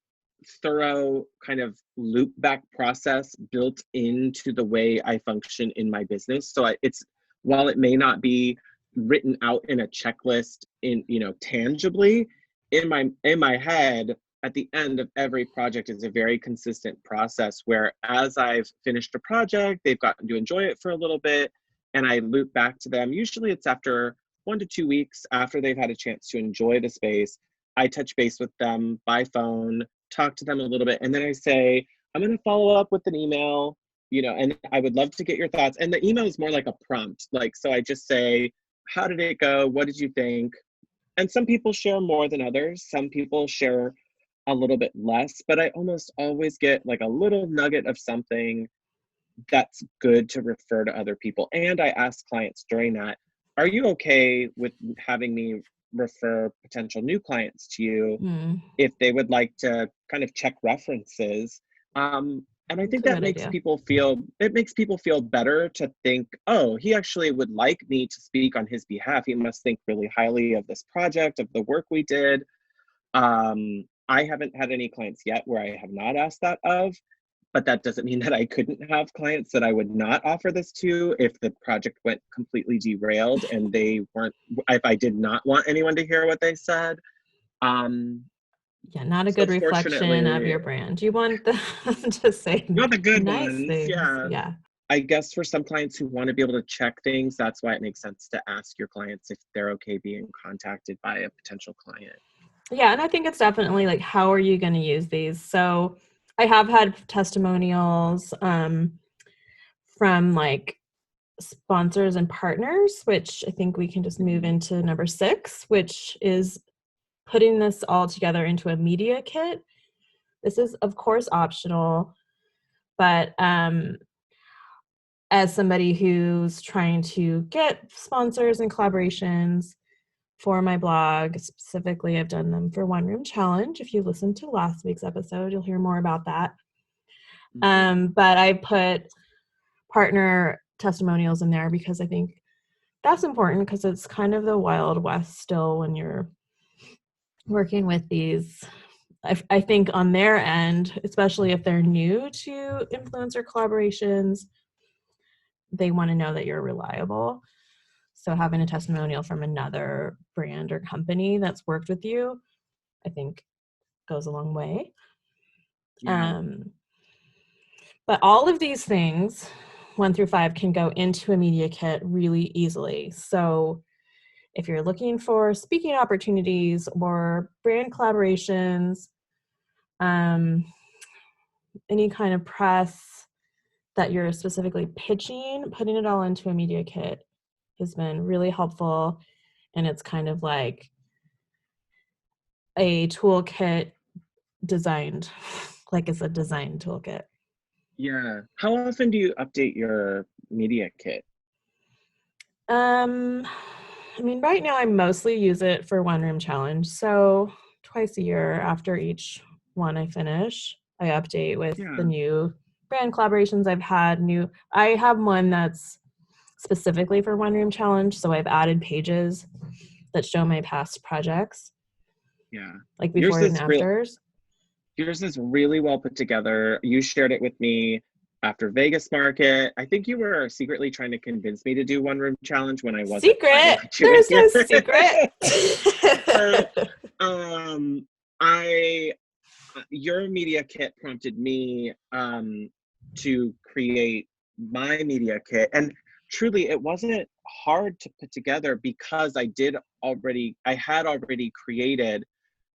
thorough kind of loop back process built into the way I function in my business. So it's, while it may not be written out in a checklist in, tangibly, in my head, at the end of every project is a very consistent process where as I've finished a project, they've gotten to enjoy it for a little bit, and I loop back to them. Usually it's after 1 to 2 weeks after they've had a chance to enjoy the space. I touch base with them by phone, talk to them a little bit, and then I say, I'm going to follow up with an email, and I would love to get your thoughts. And the email is more like a prompt. Like, so I just say, how did it go? What did you think? And some people share more than others. Some people share a little bit less, but I almost always get like a little nugget of something that's good to refer to other people. And I ask clients during that, are you okay with having me refer potential new clients to you if they would like to kind of check references? And I That's think a that good idea. it makes people feel better to think, oh, he actually would like me to speak on his behalf. He must think really highly of this project, of the work we did. I haven't had any clients yet where I have not asked that of, but that doesn't mean that I couldn't have clients that I would not offer this to if the project went completely derailed and they weren't, if I did not want anyone to hear what they said. Yeah, not a So good reflection of fortunately, your brand. You want them to say you're the good nice ones. things. Yeah. Yeah. I guess for some clients who want to be able to check things, that's why it makes sense to ask your clients if they're okay being contacted by a potential client. Yeah, and I think it's definitely like, how are you going to use these? So I have had testimonials from like sponsors and partners, which I think we can just move into number 6, which is putting this all together into a media kit. This is, of course, optional, but as somebody who's trying to get sponsors and collaborations for my blog, specifically, I've done them for One Room Challenge. If you listened to last week's episode, you'll hear more about that. But I put partner testimonials in there because I think that's important, because it's kind of the Wild West still when you're working with these. I think on their end, especially if they're new to influencer collaborations, they want to know that you're reliable. So having a testimonial from another brand or company that's worked with you, I think goes a long way. Yeah. But all of these things, 1 through 5, can go into a media kit really easily. So if you're looking for speaking opportunities or brand collaborations, any kind of press that you're specifically pitching, putting it all into a media kit has been really helpful. And it's kind of like a toolkit designed, like it's a design toolkit. Yeah. How often do you update your media kit? I mean, right now I mostly use it for One Room Challenge. So twice a year after each one I finish, I update with the Yeah. new brand collaborations I've had. I have one that's specifically for One Room Challenge. So I've added pages that show my past projects, Yeah. like Yours before and is real. afters. Yours is really well put together. You shared it with me after Vegas Market. I think you were secretly trying to convince me to do One Room Challenge when I wasn't planning Secret. on doing There's no secret. it. But I your media kit prompted me to create my media kit, and truly it wasn't hard to put together because I had already created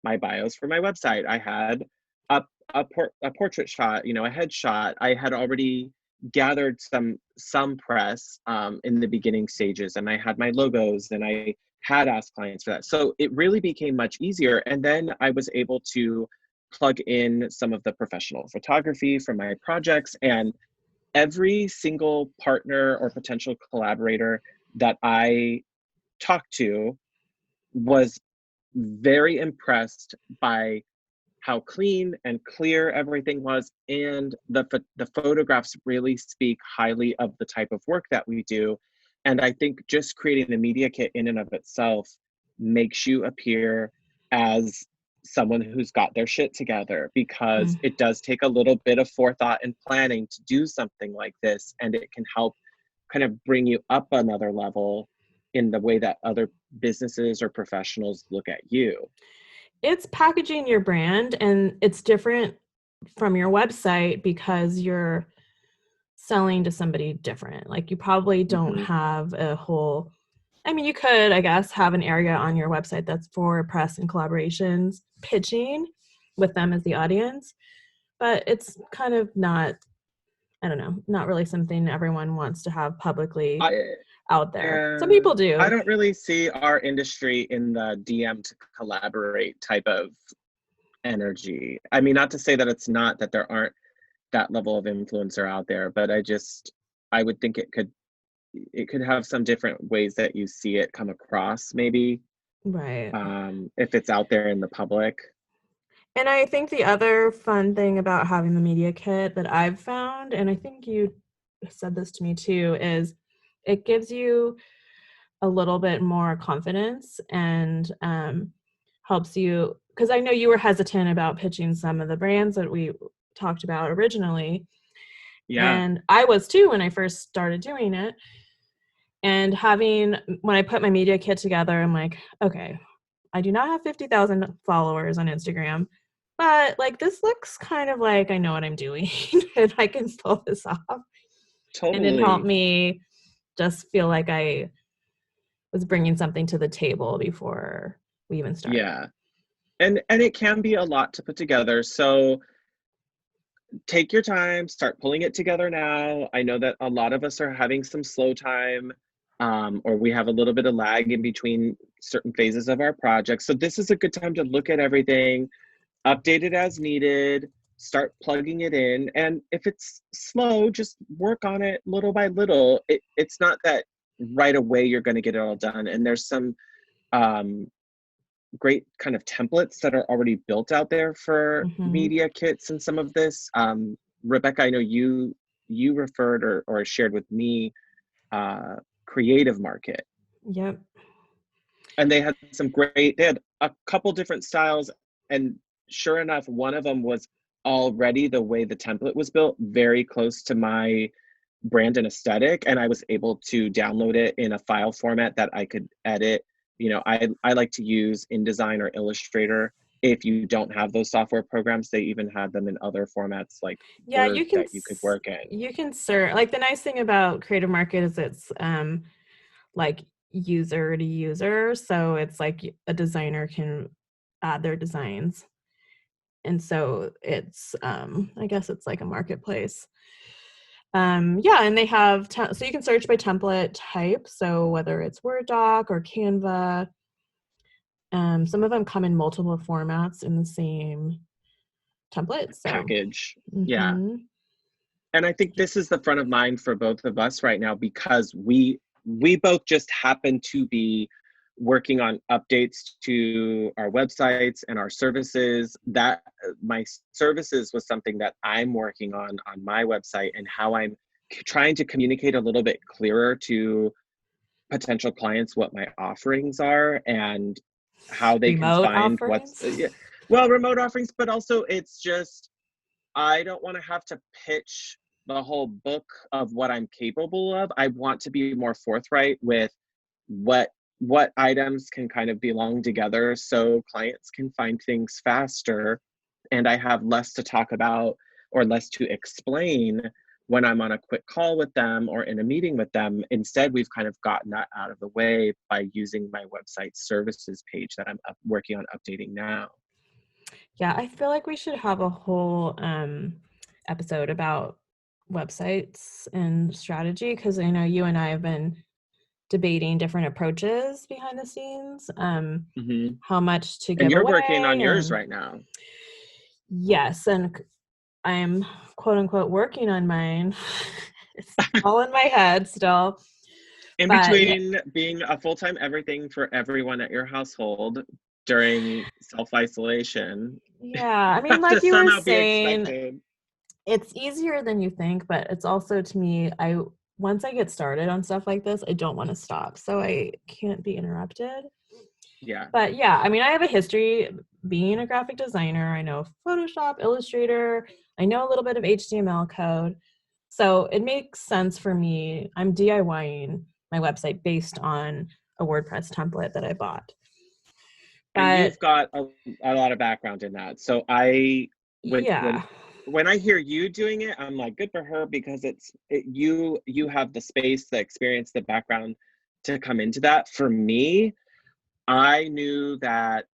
my bios for my website. I had a a portrait shot, a headshot. I had already gathered some press in the beginning stages, and I had my logos, and I had asked clients for that. So it really became much easier. And then I was able to plug in some of the professional photography from my projects, and every single partner or potential collaborator that I talked to was very impressed by how clean and clear everything was, and the photographs really speak highly of the type of work that we do. And I think just creating a media kit in and of itself makes you appear as someone who's got their shit together, because it does take a little bit of forethought and planning to do something like this, and it can help kind of bring you up another level in the way that other businesses or professionals look at you. It's packaging your brand, and it's different from your website because you're selling to somebody different. Like, you probably don't Mm-hmm. have a whole, I mean, you could, I guess, have an area on your website that's for press and collaborations, pitching with them as the audience, but it's kind of not, I don't know, not really something everyone wants to have publicly out there. Some people I do. don't really see our industry in the DM to collaborate type of energy. I mean, not to say that it's not, that there aren't that level of influencer out there, but I would think it could it could have some different ways that you see it come across, maybe, Right. if it's out there in the public. And I think the other fun thing about having the media kit that I've found, and I think you said this to me too, is it gives you a little bit more confidence and helps you, because I know you were hesitant about pitching some of the brands that we talked about originally. Yeah, And I was too when I first started doing it. And when I put my media kit together, I'm like, okay, I do not have 50,000 followers on Instagram, but like this looks kind of like I know what I'm doing and I can pull this off. And it helped totally. me just feel like I was bringing something to the table before we even started. Yeah. And it can be a lot to put together. So take your time, start pulling it together now. I know that a lot of us are having some slow time, or we have a little bit of lag in between certain phases of our project. So this is a good time to look at everything, update it as needed, start plugging it in. And if it's slow, just work on it little by little. It's not that right away you're going to get it all done. And there's some um, great kind of templates that are already built out there for Mm-hmm. media kits and some of this. Rebecca, I know you referred or shared with me Creative Market, Yep. and they had a couple different styles, and sure enough, one of them was already the way the template was built, very close to my brand and aesthetic, and I was able to download it in a file format that I could edit. I like to use InDesign or Illustrator. If you don't have those software programs, they even have them in other formats like Yeah, Word that you could work in. you can search. Like the nice thing about Creative Market is it's like user to user, so it's like a designer can add their designs, and so it's I guess it's like a marketplace. Yeah, and they have so you can search by template type, so whether it's Word doc or Canva. Some of them come in multiple formats in the same template, so Package. Yeah. mhm. And I think this is the front of mind for both of us right now, because we both just happen to be working on updates to our websites and our services. That my services was something that I'm working on my website, and how I'm trying to communicate a little bit clearer to potential clients what my offerings are and how they can Remote find what's offerings. yeah, well, remote offerings, but also it's just I don't want to have to pitch the whole book of what I'm capable of. I want to be more forthright with what items can kind of belong together so clients can find things faster, and I have less to talk about or less to explain when I'm on a quick call with them or in a meeting with them. Instead, we've kind of gotten that out of the way by using my website services page that I'm working on updating now. Yeah, I feel like we should have a whole episode about websites and strategy, because I know you and I have been debating different approaches behind the scenes, Hmm. how much to And give you're working away, on yours and right now. yes, and I'm quote unquote working on mine. It's all in my head still, In but yeah, between being a full-time everything for everyone at your household during self-isolation, yeah. I mean, have to like you were somehow be saying, expected. it's easier than you think, but it's also, to me, I once I get started on stuff like this, I don't want to stop. So I can't be interrupted. Yeah. But yeah, I mean, I have a history being a graphic designer. I know Photoshop, Illustrator, I know a little bit of HTML code. So it makes sense for me. I'm DIYing my website based on a WordPress template that I bought. And But you've got a lot of background in that. So when yeah, when I hear you doing it, I'm like, good for her, because you have the space, the experience, the background to come into that. For me, I knew that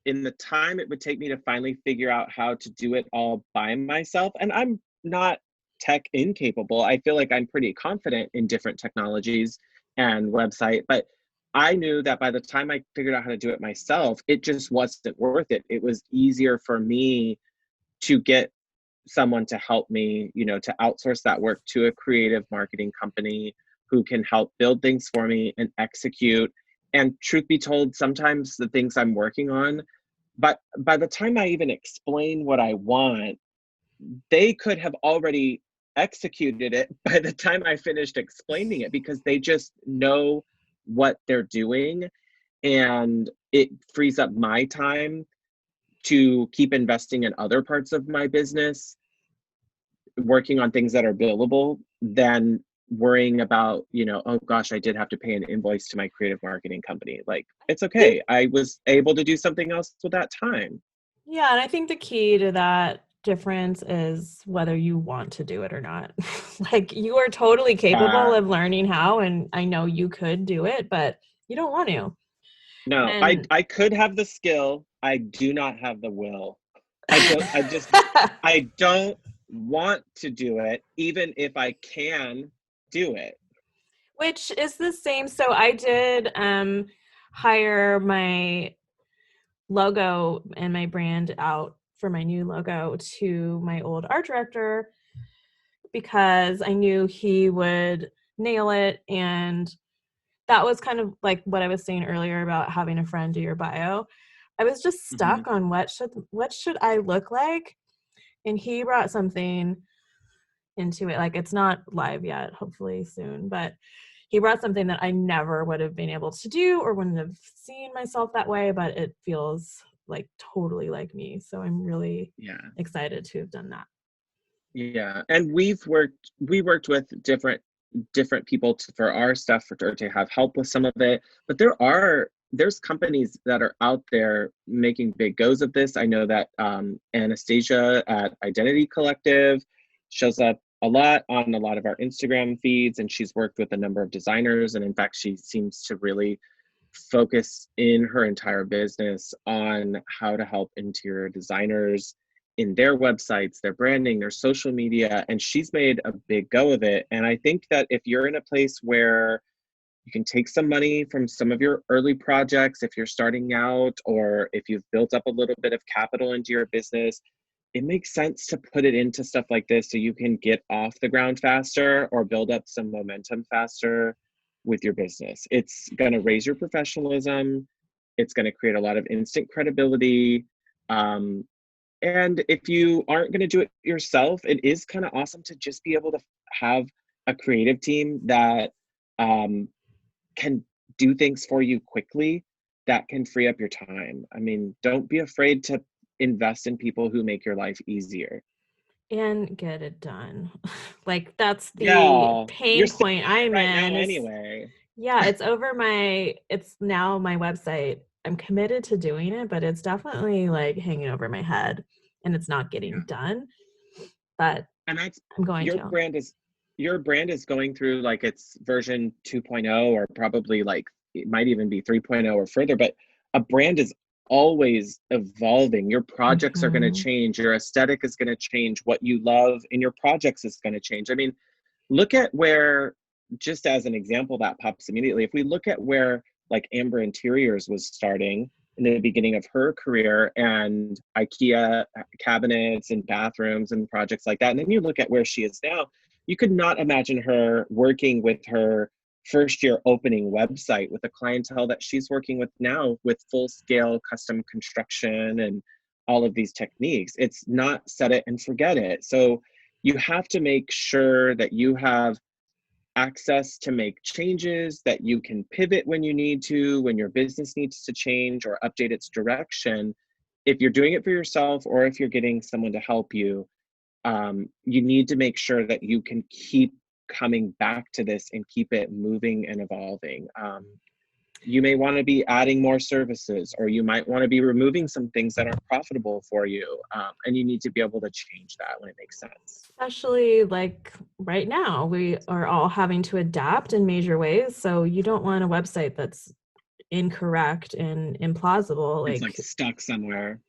in the time it would take me to finally figure out how to do it all by myself, and I'm not tech incapable. I feel like I'm pretty confident in different technologies and website, but I knew that by the time I figured out how to do it myself, it just wasn't worth it. It was easier for me to get someone to help me, to outsource that work to a creative marketing company who can help build things for me and execute. And truth be told, sometimes the things I'm working on, but by the time I even explain what I want, they could have already executed it by the time I finished explaining it, because they just know what they're doing, and it frees up my time to keep investing in other parts of my business, working on things that are billable, than worrying about, oh gosh, I did have to pay an invoice to my creative marketing company. Like, it's okay. I was able to do something else with that time. Yeah, and I think the key to that difference is whether you want to do it or not. Like, you are totally capable of learning how, and I know you could do it, but you don't want to. No, And I could have the skill. I do not have the will. I don't want to do it, even if I can do it. which is the same. So I did hire my logo and my brand out for my new logo to my old art director, because I knew he would nail it. And that was kind of like what I was saying earlier about having a friend do your bio. I was just Mhm. stuck on what should I look like, and he brought something into it. Like, it's not live yet, hopefully soon, but he brought something that I never would have been able to do or wouldn't have seen myself that way, but it feels like totally like me. So I'm really Yeah. excited to have done that. Yeah. And we worked with different people for our stuff, to have help with some of it. But there's companies that are out there making big goes of this. I know that Anastasia at Identity Collective shows up a lot on a lot of our Instagram feeds, and she's worked with a number of designers. And in fact, she seems to really focus in her entire business on how to help interior designers in their websites, their branding, their social media, and she's made a big go of it. And I think that if you're in a place where you can take some money from some of your early projects, if you're starting out, or if you've built up a little bit of capital into your business, it makes sense to put it into stuff like this so you can get off the ground faster or build up some momentum faster with your business. It's going to raise your professionalism. It's going to create a lot of instant credibility. And if you aren't going to do it yourself, it is kind of awesome to just be able to have a creative team that can do things for you quickly, that can free up your time. I mean, don't be afraid to invest in people who make your life easier. And get it done. Like, that's the Yeah, you're pain saying point I'm it right now in is, anyway. yeah, it's now my website. I'm committed to doing it, but it's definitely like hanging over my head and it's not getting Yeah. done. But And that's I'm going your to. brand is your brand is going through like its version 2.0, or probably like it might even be 3.0 or further, but a brand is always evolving. Your projects are going to Mhm. change, your aesthetic is going to change, what you love in your projects is going to change. I mean, look at where, just as an example that pops immediately, if we look at where like Amber Interiors was starting in the beginning of her career, and IKEA cabinets and bathrooms and projects like that, and then you look at where she is now, you could not imagine her working with her first year opening website with the clientele that she's working with now, with full scale custom construction and all of these techniques. It's not set it and forget it. So you have to make sure that you have access to make changes, that you can pivot when you need to, when your business needs to change or update its direction. If you're doing it for yourself or if you're getting someone to help you, you need to make sure that you can keep coming back to this and keep it moving and evolving. You may want to be adding more services, or you might want to be removing some things that aren't profitable for you. And you need to be able to change that when it makes sense. Especially like right now, we are all having to adapt in major ways. So you don't want a website that's incorrect and implausible. It's like Like, stuck somewhere.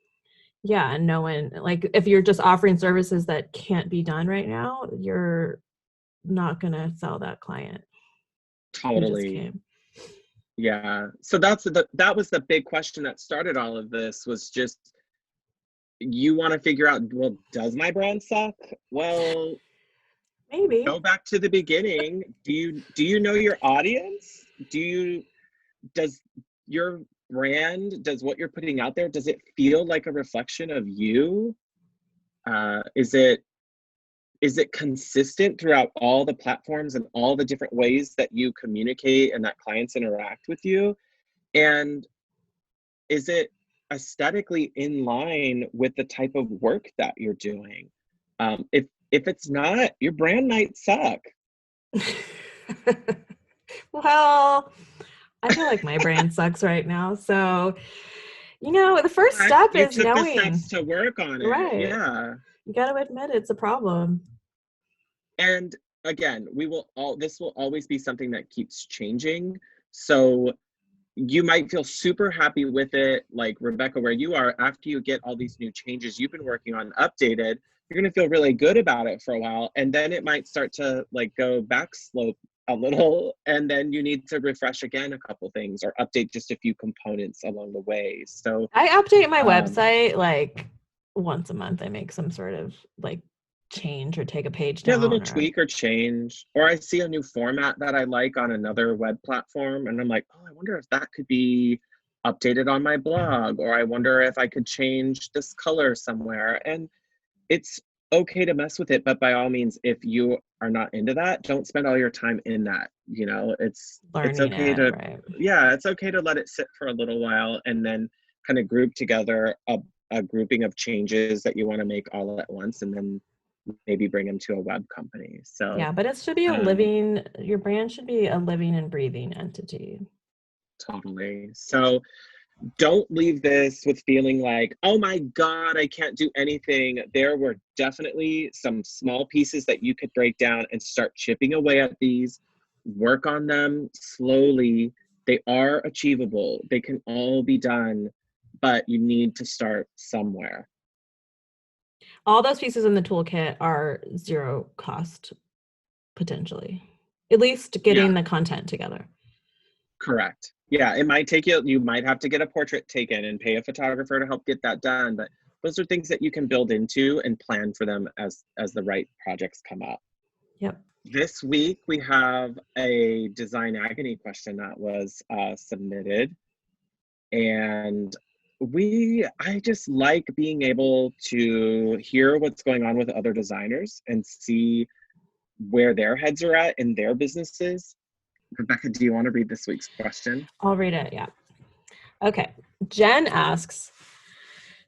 yeah, and no one, like, if you're just offering services that can't be done right now, you're not going to sell that client. You just Totally. can't. Yeah. So that was the big question that started all of this, was just, you want to figure out, well, does my brand suck? Well, Maybe. Go back to the beginning. Do you know your audience? Does your brand, does what you're putting out there, does it feel like a reflection of you? Is it consistent throughout all the platforms and all the different ways that you communicate and that clients interact with you? And is it aesthetically in line with the type of work that you're doing? If it's not, your brand might suck. Well, I feel like my brand sucks right now. So, the first But step you is took the knowing. steps to work on it. Right. Yeah. You got to admit it's a problem. And again, this will always be something that keeps changing. So you might feel super happy with it, like Rebecca, where you are, after you get all these new changes you've been working on updated, you're going to feel really good about it for a while. And then it might start to go back slope a little. And then you need to refresh again a couple things or update just a few components along the way. So I update my website like once a month. I make some sort of change or take a page down. Yeah, a little tweak or change. Or I see a new format that I like on another web platform, and I'm like, oh, I wonder if that could be updated on my blog, or I wonder if I could change this color somewhere. And it's okay to mess with it, but by all means, if you are not into that, don't spend all your time in that. It's okay to it's okay to let it sit for a little while and then kind of group together a grouping of changes that you want to make all at once, and then maybe bring them to a web company. So yeah, but it should be your brand should be a living and breathing entity. Totally. So don't leave this with feeling like, oh my God, I can't do anything. There were definitely some small pieces that you could break down and start chipping away at these, work on them slowly. They are achievable. They can all be done, but you need to start somewhere. All those pieces in the toolkit are zero cost, potentially. At least getting the content together. Correct. Yeah, it might take you might have to get a portrait taken and pay a photographer to help get that done, but those are things that you can build into and plan for them as the right projects come up. Yep. This week we have a design agony question that was submitted, and I just like being able to hear what's going on with other designers and see where their heads are at in their businesses. Rebecca, do you want to read this week's question? I'll read it, yeah. Okay. Jen asks,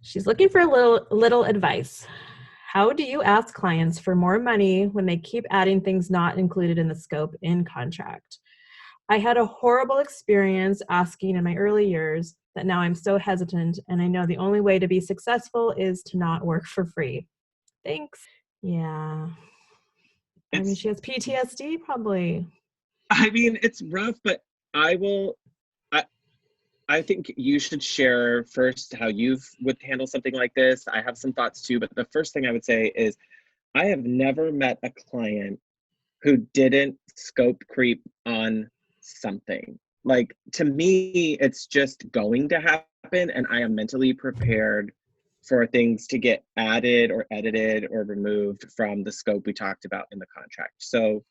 she's looking for a little advice. How do you ask clients for more money when they keep adding things not included in the scope in contract? I had a horrible experience asking in my early years that now I'm so hesitant, and I know the only way to be successful is to not work for free. Thanks. Yeah. I mean, she has PTSD probably. I mean, it's rough, but I think you should share first how you would handle something like this. I have some thoughts too, but the first thing I would say is I have never met a client who didn't scope creep on something. Like, to me, it's just going to happen, and I am mentally prepared for things to get added or edited or removed from the scope we talked about in the contract. So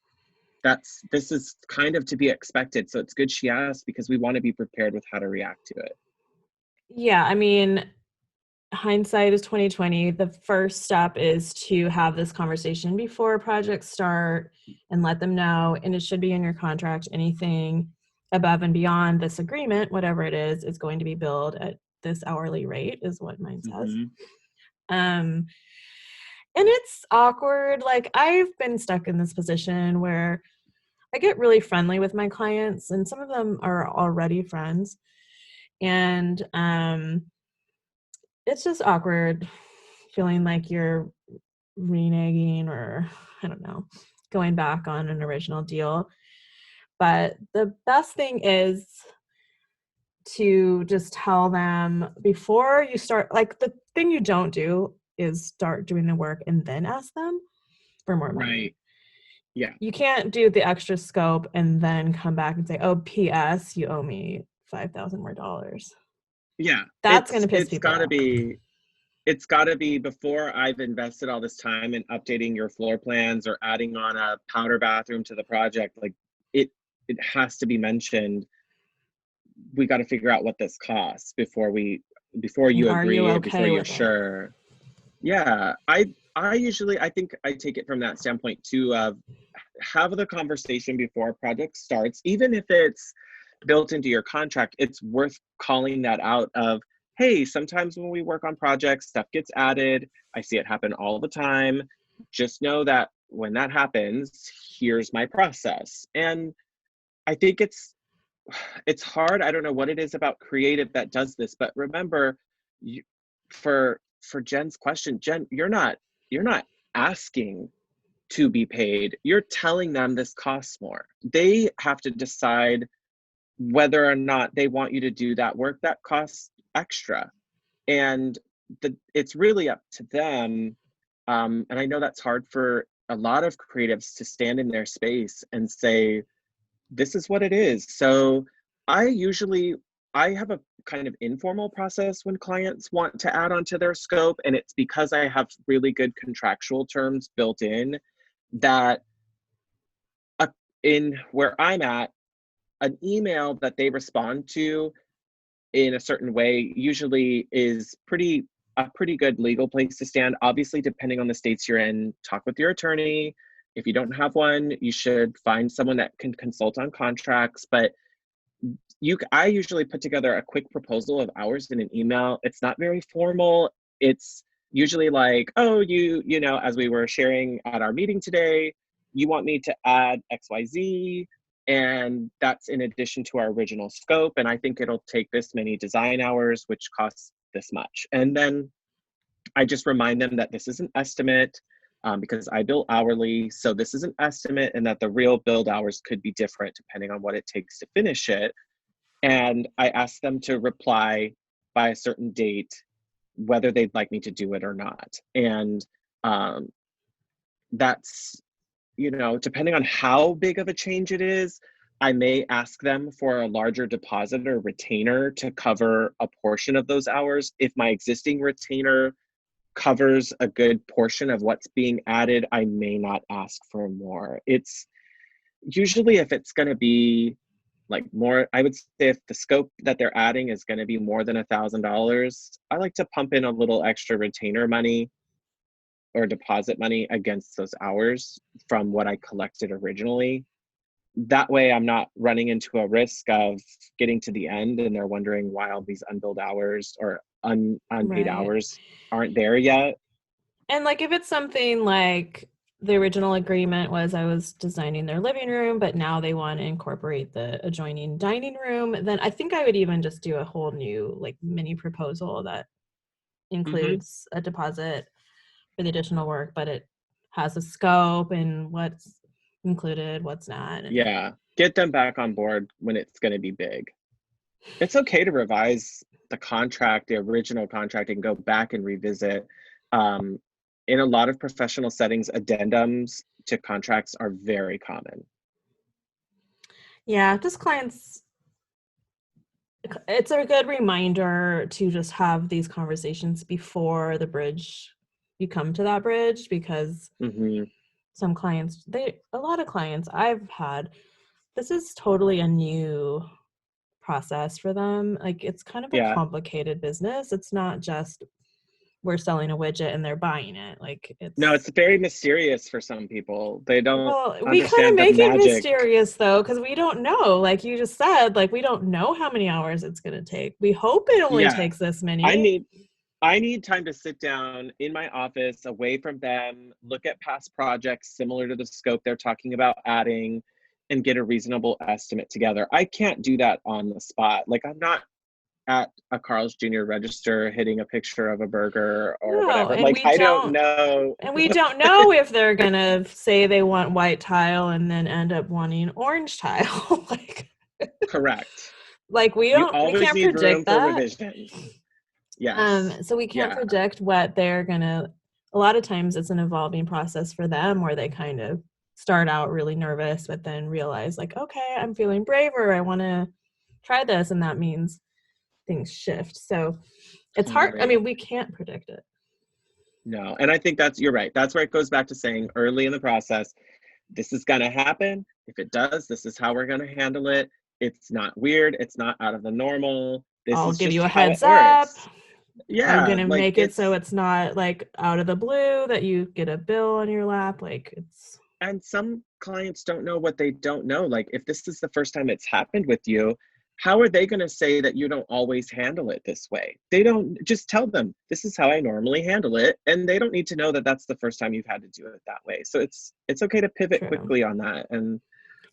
this is kind of to be expected. So it's good she asked, because we want to be prepared with how to react to it. Yeah, I mean, hindsight is 2020. The first step is to have this conversation before projects start and let them know, and it should be in your contract, anything above and beyond this agreement, whatever it is going to be billed at this hourly rate, is what mine says. And it's awkward. Like, I've been stuck in this position where I get really friendly with my clients, and some of them are already friends. And it's just awkward feeling like you're reneging or, I don't know, going back on an original deal. But the best thing is to just tell them before you start. Like, the thing you don't do is start doing the work and then ask them for more money. Right. Yeah. You can't do the extra scope and then come back and say, oh, P.S., you owe me $5,000 more. Yeah. That's going to piss people off. it's got to be before I've invested all this time in updating your floor plans or adding on a powder bathroom to the project. Like it has to be mentioned. We got to figure out what this costs before And you are you agree and before okay you're with it? sure. Yeah, I usually, I think I take it from that standpoint too, of have the conversation before a project starts, even if it's built into your contract. It's worth calling that out of, hey, sometimes when we work on projects, stuff gets added. I see it happen all the time. Just know that when that happens, here's my process. And I think it's hard. I don't know what it is about creative that does this, but remember, you, for Jen's question, Jen, you're not asking to be paid. You're telling them this costs more. They have to decide whether or not they want you to do that work that costs extra. And it's really up to them. And I know that's hard for a lot of creatives to stand in their space and say, this is what it is. So I usually, I have a kind of informal process when clients want to add onto their scope. And it's because I have really good contractual terms built in that in where I'm at, an email that they respond to in a certain way usually is a pretty good legal place to stand. Obviously, depending on the states you're in, talk with your attorney. If you don't have one, you should find someone that can consult on contracts. But I usually put together a quick proposal of hours in an email. It's not very formal. It's usually like, oh, you know, as we were sharing at our meeting today, you want me to add XYZ, and that's in addition to our original scope. And I think it'll take this many design hours, which costs this much. And then I just remind them that this is an estimate, because I bill hourly. So this is an estimate, and that the real build hours could be different depending on what it takes to finish it. And I ask them to reply by a certain date, whether they'd like me to do it or not. And that's, you know, depending on how big of a change it is, I may ask them for a larger deposit or retainer to cover a portion of those hours. If my existing retainer covers a good portion of what's being added, I may not ask for more. It's usually, if it's going to be like more, I would say if the scope that they're adding is going to be more than $1,000, I like to pump in a little extra retainer money or deposit money against those hours from what I collected originally. That way I'm not running into a risk of getting to the end and they're wondering why all these unbilled hours or unpaid Right. hours aren't there yet. And like if it's something like the original agreement was I was designing their living room, but now they want to incorporate the adjoining dining room, then I think I would even just do a whole new like mini proposal that includes a deposit for the additional work, but it has a scope and what's included, what's not. And Yeah, get them back on board when it's going to be big. It's okay to revise the contract, the original contract, and go back and revisit. In a lot of professional settings, addendums to contracts are very common. yeah, just clients, it's a good reminder to just have these conversations before the bridge, you come to that bridge, because some clients, a lot of clients I've had, this is totally a new process for them. Like it's kind of a Yeah. complicated business. It's not just we're selling a widget and they're buying it. Like No, it's, it's very mysterious for some people. They don't well, we kind of understand the make it magic. mysterious though, because we don't know. Like you just said, like we don't know how many hours it's going to take. We hope it only Yeah. takes this I many. need time to sit down in my office away from them, look at past projects similar to the scope they're talking about adding, and get a reasonable estimate together. I can't do that on the spot. Like I'm not at a Carl's Jr. register hitting a picture of a burger or No, whatever. and Like we I don't don't. know. And we don't know if they're going to say they want white tile and then end up wanting orange tile. Correct. Like You we always can't need room predict for that. revision. Yes. So we can't Yeah. predict what they're gonna, a lot of times it's an evolving process for them where they kind of start out really nervous, but then realize like, okay, I'm feeling braver. I want to try this. And that means things shift. So it's hard. I Totally. mean, we can't predict it. No. And I think you're right. That's where it goes back to saying early in the process, this is going to happen. If it does, this is how we're going to handle it. It's not weird. It's not out of the normal. This I'll is give just you a how it heads up. works. I'm Yeah. gonna Like make it so it's not like out of the blue that you get a bill on your lap. Like it's. And some clients don't know what they don't know. Like if this is the first time it's happened with you, how are they going to say that you don't always handle it this way? They don't. Just tell them, this is how I normally handle it. And they don't need to know that that's the first time you've had to do it that way. So it's okay to pivot True. quickly on that. And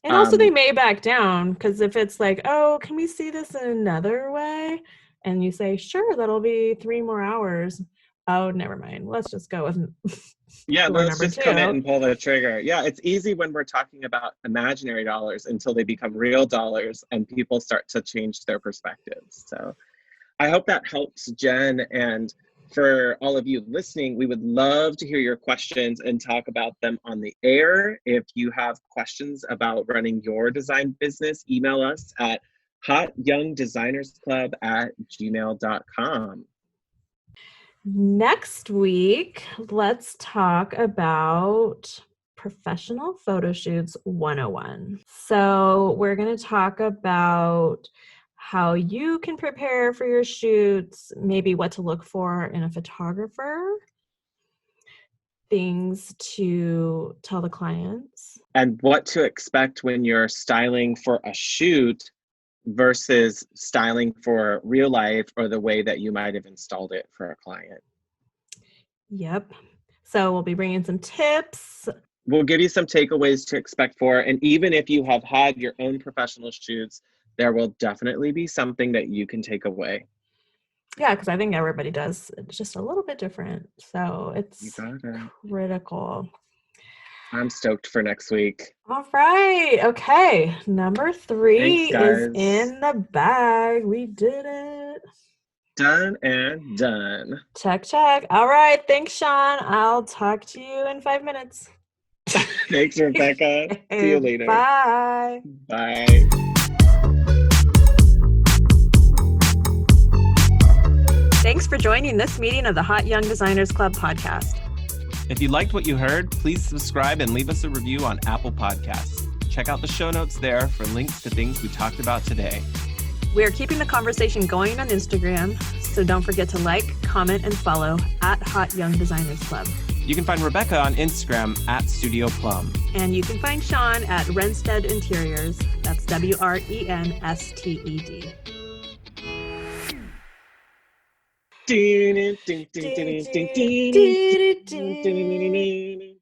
also they may back down, because if it's like, oh, can we see this in another way? And you say, sure, that'll be 3 more hours. Oh, never mind. Let's just go with yeah, let's just 2. commit and pull the trigger. Yeah, it's easy when we're talking about imaginary dollars until they become real dollars and people start to change their perspectives. So I hope that helps, Jen. And for all of you listening, we would love to hear your questions and talk about them on the air. If you have questions about running your design business, email us at hotyoungdesignersclub@gmail.com. Next week, let's talk about professional photo shoots 101. So we're going to talk about how you can prepare for your shoots, maybe what to look for in a photographer, things to tell the clients, and what to expect when you're styling for a shoot versus styling for real life or the way that you might have installed it for a client. Yep. So we'll be bringing some tips. We'll give you some takeaways to expect for, and even if you have had your own professional shoots, there will definitely be something that you can take away. Yeah, because I think everybody does. It's just a little bit different. So it's critical. I'm stoked for next week. All right. Okay. Number 3 is in the bag. We did it. Done and done. Check, check. All right. Thanks, Shaun. I'll talk to you in 5 minutes. Thanks, Rebecca. See you later. Bye. Bye. Thanks for joining this meeting of the Hot Young Designers Club podcast. If you liked what you heard, please subscribe and leave us a review on Apple Podcasts. Check out the show notes there for links to things we talked about today. We are keeping the conversation going on Instagram, so don't forget to like, comment, and follow at Hot Young Designers Club. You can find Rebecca on Instagram at Studio Plum. And you can find Shaun at Renstead Interiors. That's WRENSTED. Ding, ding, ding, ding, ding, ding, ding, ding, ding, ding, ding, ding, ding.